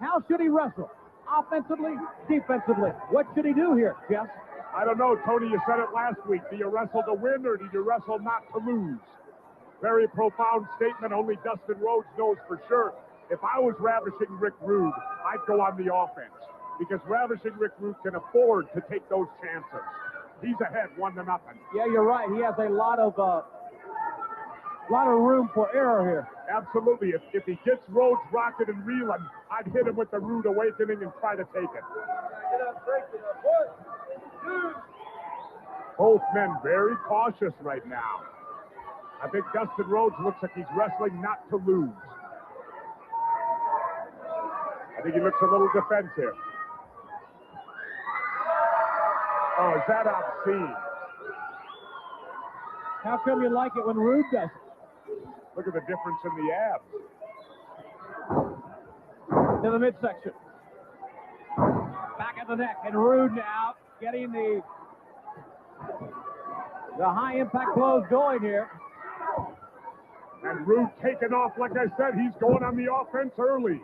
how should he wrestle? Offensively, defensively. What should he do here, Jeff? I don't know, Tony, you said it last week. Do you wrestle to win or do you wrestle not to lose? Very profound statement. Only Dustin Rhodes knows for sure. If I was Ravishing Rick Rude, I'd go on the offense. Because Ravishing Rick Rude can afford to take those chances. He's ahead 1-0. Yeah, you're right. He has a lot of room for error here. Absolutely. If he gets Rhodes rocking and reeling, I'd hit him with the Rude Awakening and try to take it. Both men very cautious right now. I think Dustin Rhodes looks like he's wrestling not to lose. I think he looks a little defensive. Oh, is that obscene? How come you like it when Rude does it? Look at the difference in the abs. To the midsection. Back at the neck, and Rude now getting the high impact blows going here. And Rude taking off, like I said, he's going on the offense early.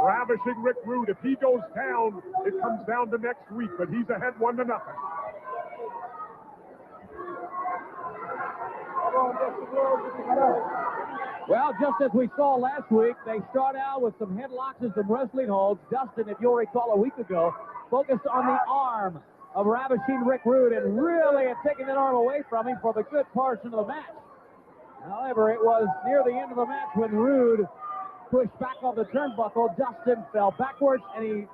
Ravishing Rick Rude, if he goes down, it comes down to next week, but he's ahead 1-0. Well, just as we saw last week, they start out with some headlocks and some wrestling holds. Dustin, if you'll recall a week ago, focused on the arm of Ravishing Rick Rude and really had taken that arm away from him for the good portion of the match. However, it was near the end of the match when Rude pushed back on the turnbuckle. Dustin fell backwards and he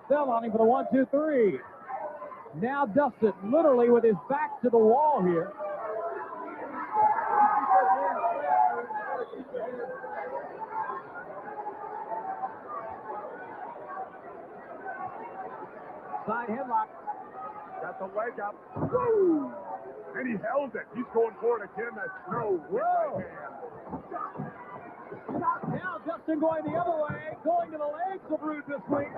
fell on him for the 1-2-3. Now Dustin literally with his back to the wall here. Side headlock. Got the leg up. Whoa! And he held it. He's going for it again. That's no right hand. Now Dustin going the other way, going to the legs of Rude this week.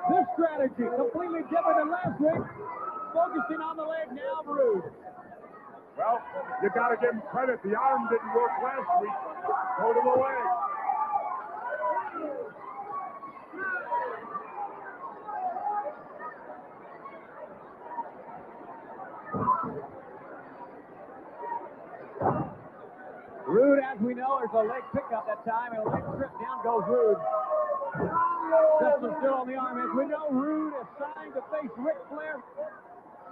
This strategy completely different than last week. Focusing on the leg now of Rude. Well, you got to give him credit. The arm didn't work last week. Go to the leg. Rude, as we know, is a leg pickup that time, and a leg trip down goes Rude. Dustin still on the arm. As we know, Rude is signed to face Ric Flair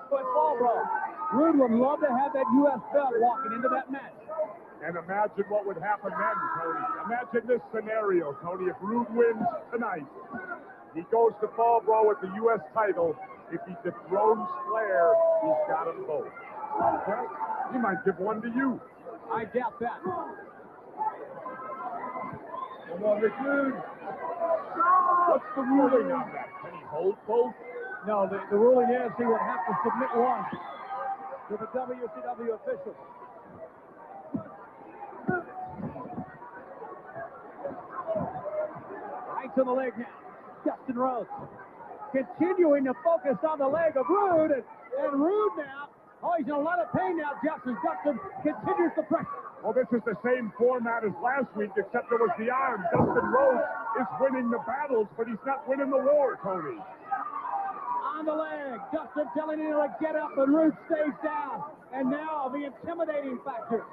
with Fall Brawl. Rude would love to have that U.S. belt walking into that match. And imagine what would happen then, Tony. Imagine this scenario, Tony. If Rude wins tonight, he goes to Fall Brawl with the U.S. title. If he dethrones Flair, he's got them both. Okay? He might give one to you. I doubt that. Come on, Rick Rude. What's the ruling on that? Can he hold both? No, the ruling is he would have to submit one to the WCW officials. Right to the leg now. Dustin Rhodes continuing to focus on the leg of Rude, and Rude now. Oh, he's in a lot of pain now, Dustin continues the pressure. Well, this is the same format as last week, except it was the arm. Dustin Rhodes is winning the battles, but he's not winning the war, Tony. On the leg, Dustin telling him to get up, but Rude stays down. And now the intimidating factor.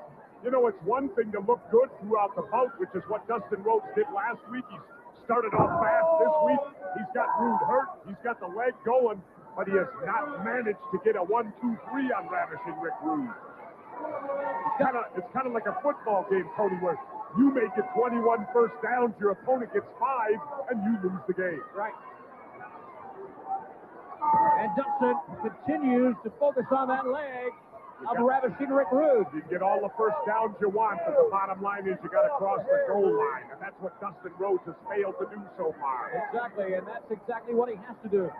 You know, it's one thing to look good throughout the bout, which is what Dustin Rhodes did last week. He started off fast this week. He's got Rude hurt. He's got the leg going. But he has not managed to get a 1-2-3 on Ravishing Rick Rude. It's kind of like a football game, Tony, where you may get 21 first downs, your opponent gets 5, and you lose the game. Right. And Dustin continues to focus on that leg. of Ravishing Rick Rude. You can get all the first downs you want, but the bottom line is you got to cross the goal line, and that's what Dustin Rhodes has failed to do so far. Exactly, and that's exactly what he has to do.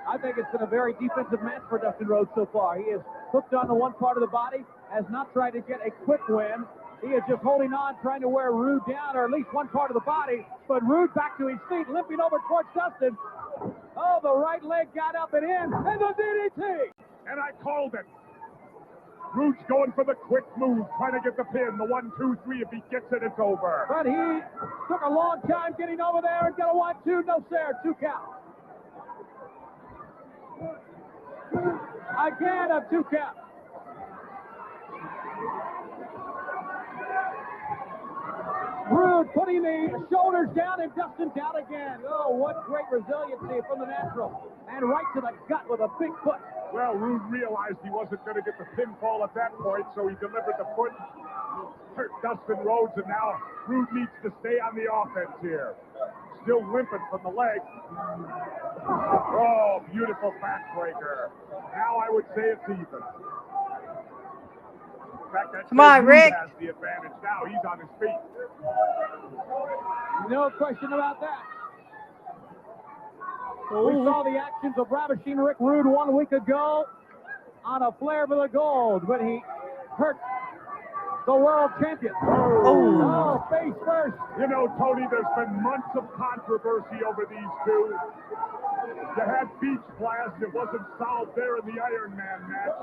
I think it's been a very defensive match for Dustin Rhodes so far. He is hooked on the one part of the body, has not tried to get a quick win. He is just holding on, trying to wear Rude down, or at least one part of the body. But Rude back to his feet, limping over towards Dustin. Oh, the right leg got up and in, and the DDT. And I called it. Rude's going for the quick move, trying to get the pin. The 1, 2, 3. If he gets it, it's over. But he took a long time getting over there and got a 1, 2, no sir, 2 count. Again, a 2 count. Rude putting the shoulders down and Dustin down again. Oh, what great resiliency from the natural. And right to the gut with a big foot. Well, Rude realized he wasn't going to get the pinfall at that point, so he delivered the foot. Hurt Dustin Rhodes, and now Rude needs to stay on the offense here. Still limping from the leg. Oh, beautiful backbreaker. Now I would say it's even. In fact, that Come on, Rude Rick. has the advantage now. He's on his feet. No question about that. Oh. We saw the actions of Ravishing Rick Rude 1 week ago on a flare for the gold, but he hurt the world champion. Oh, face first. You know, Tony, there's been months of controversy over these two. You had Beach Blast. It wasn't solved there in the Iron Man match.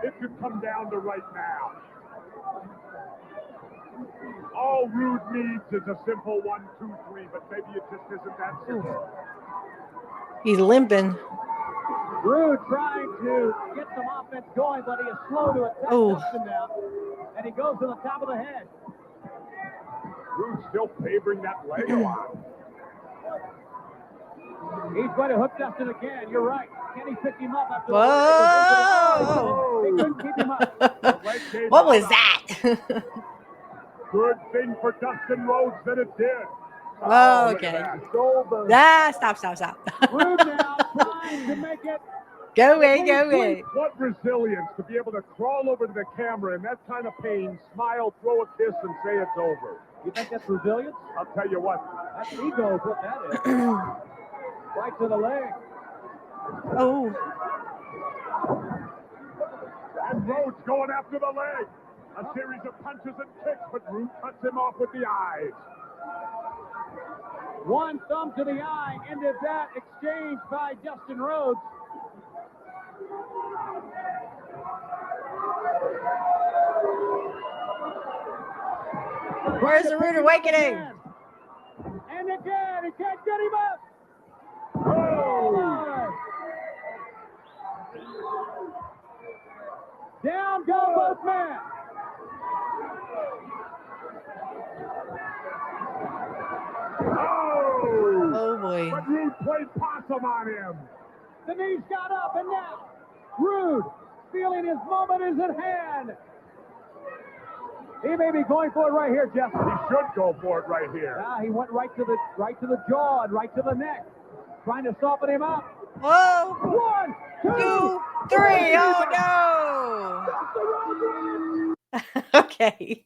It could come down to right now. All Rude needs is a simple 1, 2, 3, but maybe it just isn't that simple. He's limping. Rude trying to get some offense going, but he is slow to attack Dustin now. And he goes to the top of the head. Rude's still favoring that leg a lot. He's going to hook Dustin again. You're right. Can he pick him up after Whoa! the he couldn't keep him up. What was that? Good thing for Dustin Rhodes that it did. Oh, look at okay. that. Stop. Rude now trying to make it. Go away. What resilience to be able to crawl over to the camera in that kind of pain, smile, throw a kiss, and say it's over. You think that's resilience? I'll tell you what. That's ego is what that is. Right to the leg. Oh. And Rhodes going after the leg. A series of punches and kicks, but Rude cuts him off with the eyes. One thumb to the eye ended that exchange by Dustin Rhodes. Where's the Rude Awakening? And again, he can't get him up. Oh! Down go both men. Oh boy. But Rude played possum on him. The knees got up, and now Rude feeling his moment is at hand. He may be going for it right here, Jeff. He should go for it right here. He went right to the jaw and right to the neck, trying to soften him up. Whoa. 1, 2, 3. Oh no. Okay.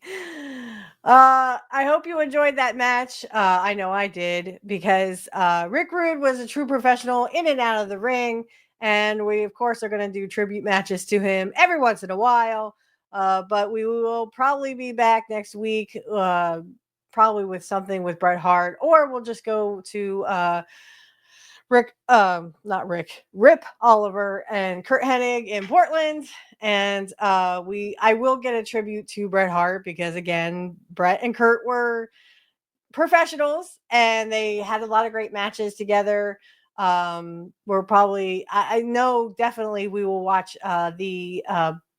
I hope you enjoyed that match. I know I did, because Rick Rude was a true professional in and out of the ring, and we of course are going to do tribute matches to him every once in a while. But we will probably be back next week, probably with something with Bret Hart, or we'll just go to Rip Oliver and Curt Hennig in Portland. And I will get a tribute to Bret Hart, because again, Bret and Curt were professionals and they had a lot of great matches together. We're probably, I know definitely we will watch the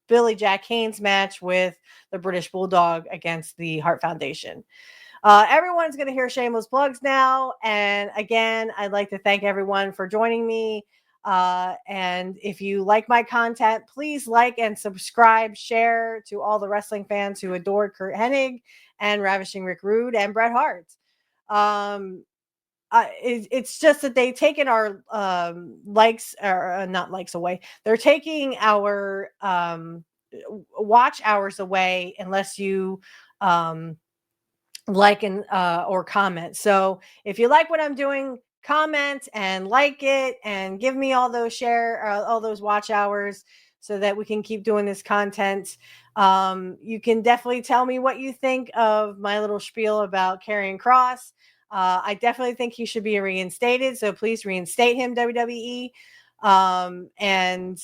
Billy Jack Haynes match with the British Bulldog against the Hart Foundation. Everyone's going to hear shameless plugs now. And again, I'd like to thank everyone for joining me. And if you like my content, please like and subscribe, share to all the wrestling fans who adored Curt Hennig and Ravishing Rick Rude and Bret Hart. It's just that they've taken our likes, or not likes away. They're taking our watch hours away unless you like and or comment. So if you like what I'm doing, comment and like it and give me all those all those watch hours so that we can keep doing this content. You can definitely tell me what you think of my little spiel about Karrion Kross. I definitely think he should be reinstated, so please reinstate him, WWE. And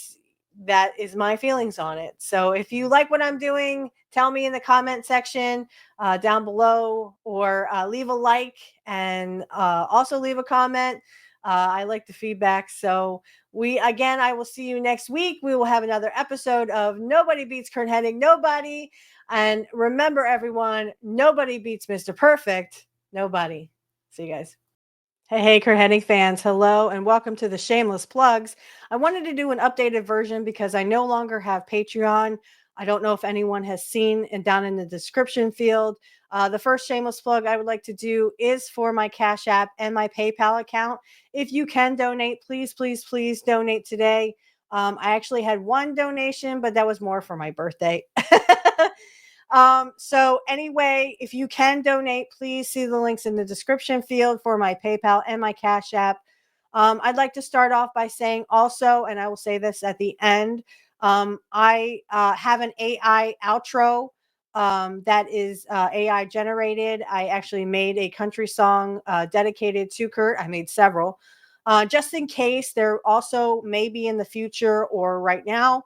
that is my feelings on it. So if you like what I'm doing, tell me in the comment section down below, or leave a like, and also leave a comment. I like the feedback. So I will see you next week. We will have another episode of Nobody Beats Curt Hennig. Nobody. And remember, everyone, nobody beats Mr. Perfect. Nobody. See you guys. Hey, Curt Hennig fans. Hello, and welcome to the Shameless Plugs. I wanted to do an updated version because I no longer have Patreon. I don't know if anyone has seen, and down in the description field, the first shameless plug I would like to do is for my Cash App and my PayPal account. If you can donate, please, please, please donate today. I actually had one donation, but that was more for my birthday. So anyway, if you can donate, please see the links in the description field for my PayPal and my Cash App. I'd like to start off by saying also, and I will say this at the end, I have an AI outro that is AI generated. I actually made a country song dedicated to Curt. I made several. Just in case, there also may be in the future or right now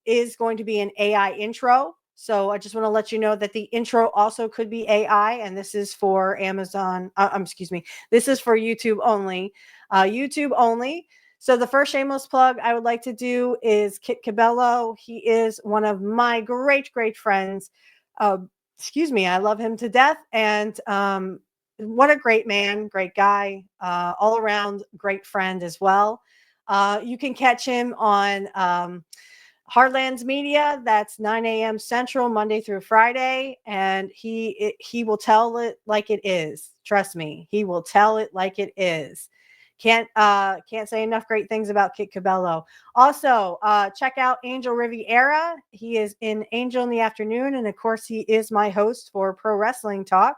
is going to be an AI intro. So I just want to let you know that the intro also could be AI, and this is for Amazon. Excuse me. This is for YouTube only. YouTube only. So the first shameless plug I would like to do is Kit Cabello. He is one of my great, great friends. Excuse me. I love him to death. And what a great man, great guy, all around great friend as well. You can catch him on Heartlands Media. That's 9 a.m. Central, Monday through Friday, and he will tell it like it is. Trust me, he will tell it like it is. Can't say enough great things about Kit Cabello. Also, check out Angel Riviera. He is in Angel in the Afternoon, and of course, he is my host for Pro Wrestling Talk.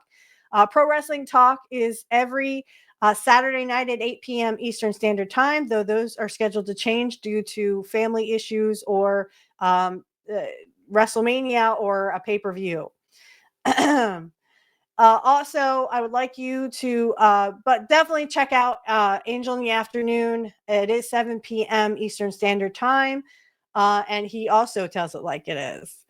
Pro Wrestling Talk is every Saturday night at 8 p.m. Eastern Standard Time, though those are scheduled to change due to family issues or WrestleMania or a pay-per-view. Also, I would like you to, but definitely check out Angel in the Afternoon. It is 7 p.m. Eastern Standard Time, and he also tells it like it is.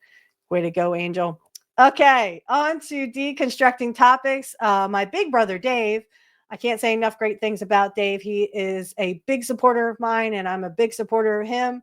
Way to go, Angel. Okay, on to deconstructing topics. My big brother, Dave. I can't say enough great things about Dave. He is a big supporter of mine, and I'm a big supporter of him.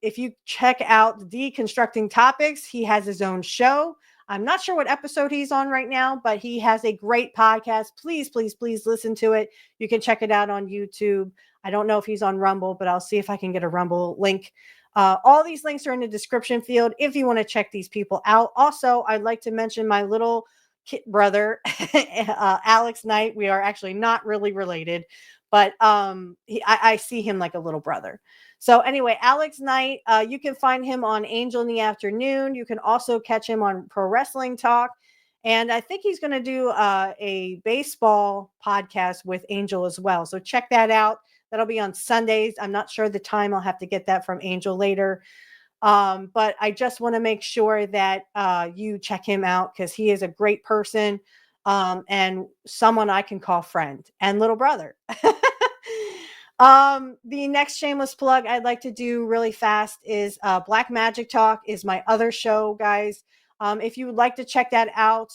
If you check out Deconstructing Topics, he has his own show. I'm not sure what episode he's on right now, but he has a great podcast. Please, please, please listen to it. You can check it out on YouTube. I don't know if he's on Rumble, but I'll see if I can get a Rumble link. All these links are in the description field if you want to check these people out. Also, I'd like to mention my little kid brother, Alex Knight. We are actually not really related, but I see him like a little brother. So anyway, Alex Knight, you can find him on Angel in the Afternoon. You can also catch him on Pro Wrestling Talk. And I think he's going to do a baseball podcast with Angel as well. So check that out. That'll be on Sundays. I'm not sure the time. I'll have to get that from Angel later. But I just want to make sure that you check him out because he is a great person and someone I can call friend and little brother. The next shameless plug I'd like to do really fast is Black Magic Talk is my other show, guys. If you would like to check that out,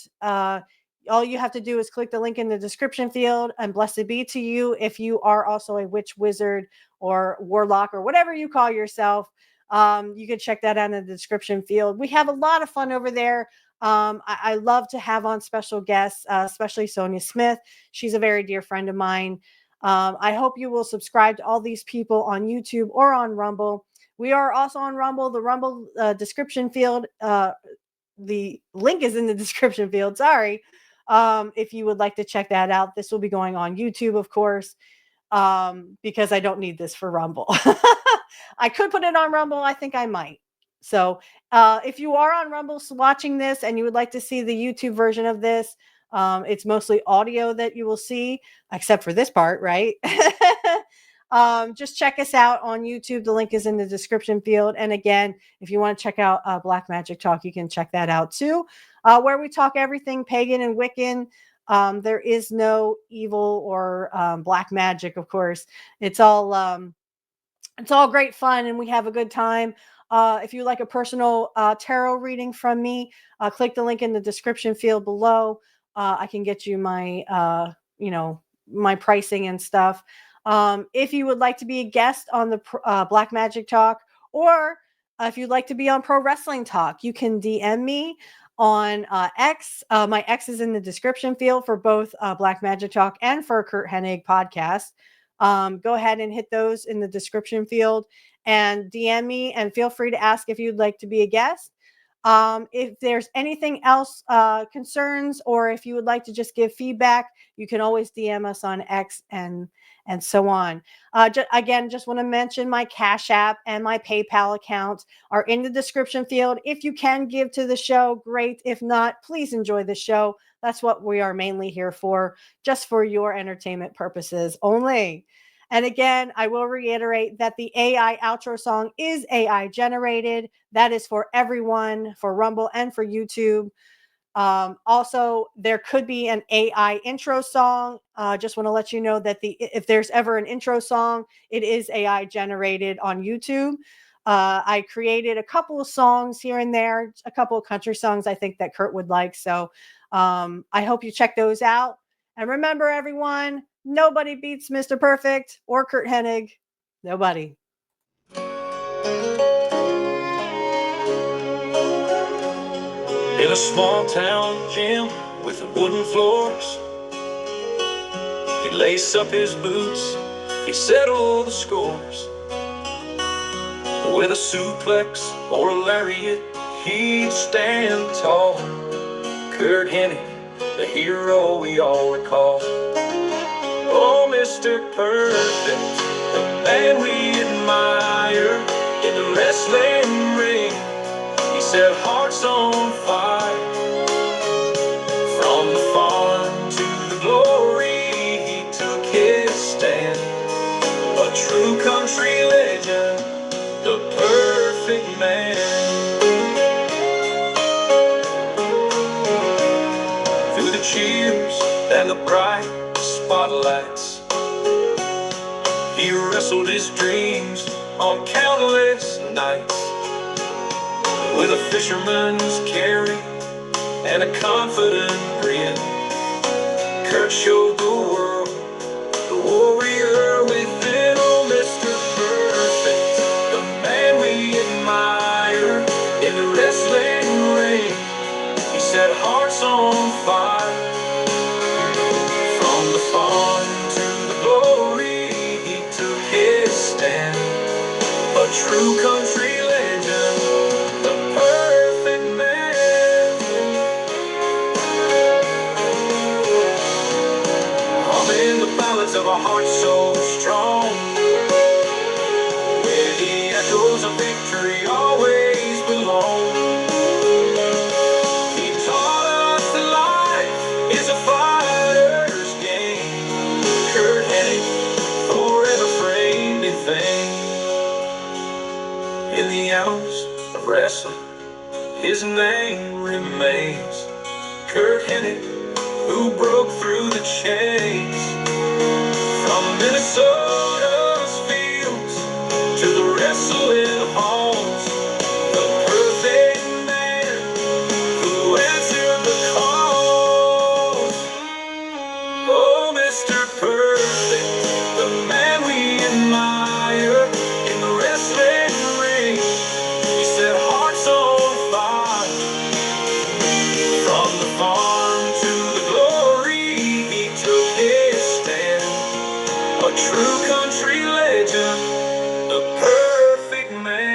all you have to do is click the link in the description field, and blessed be to you if you are also a witch, wizard, or warlock, or whatever you call yourself. You can check that out in the description field. We have a lot of fun over there. I love to have on special guests, especially Sonia Smith. She's a very dear friend of mine. I hope you will subscribe to all these people on YouTube or on Rumble. We are also on Rumble. The Rumble description field, the link is in the description field. Sorry. If you would like to check that out, this will be going on YouTube, of course, because I don't need this for Rumble. I could put it on Rumble. I think I might. So if you are on Rumble watching this and you would like to see the YouTube version of this, it's mostly audio that you will see, except for this part, right? Just check us out on YouTube. The link is in the description field. And again, if you want to check out Black Magic Talk, you can check that out too, where we talk everything pagan and Wiccan. There is no evil or black magic, of course. It's all great fun, and we have a good time. If you like a personal tarot reading from me, click the link in the description field below. I can get you my, my pricing and stuff. If you would like to be a guest on the Black Magic Talk, or if you'd like to be on Pro Wrestling Talk, you can DM me on X. My X is in the description field for both Black Magic Talk and for Curt Hennig podcast. Go ahead and hit those in the description field and DM me, and feel free to ask if you'd like to be a guest. If there's anything else, concerns, or if you would like to just give feedback, you can always DM us on X and so on. Just want to mention my Cash App and my PayPal account are in the description field. If you can give to the show, great. If not, please enjoy the show. That's what we are mainly here for, just for your entertainment purposes only. And again, I will reiterate that the AI outro song is AI generated. That is for everyone, for Rumble and for YouTube. Also, there could be an AI intro song. Just want to let you know that if there's ever an intro song, it is AI generated on YouTube. I created a couple of songs here and there, a couple of country songs I think that Curt would like. So I hope you check those out. And remember, everyone, nobody beats Mr. Perfect or Curt Hennig. Nobody. In a small town gym with the wooden floors, he'd lace up his boots, he'd settle the scores. With a suplex or a lariat, he'd stand tall. Curt Hennig, the hero we all recall. Oh, Mr. Perfect, the man we admire. In the wrestling ring, he set hearts on fire. From the farm to the glory, he took his stand. A true country legend, the perfect man. Through the cheers and the bright spotlights, he wrestled his dreams on countless nights. With a fisherman's carry and a confident grin, Curt showed the world the warrior within. Oh, Mr. Perfect, the man we admire. In the wrestling ring, he set hearts on fire. From the farm to the glory, he took his stand. A true country legend, the perfect man. Humming the ballads of a heart so strong, where the echoes of victory always belong. He taught us that life is a fighter's game. Curt Hennig, forever framed in fame. In the hours of wrestling, his name remains. Curt Hennig, who broke through the chains. From Minnesota's fields to the wrestling halls, the perfect man who answered the calls. Oh, Mr. Perfect, the man we admire. In the wrestling ring, he set hearts on fire. From the farm to the glory, he took his stand. A true country legend, the perfect man.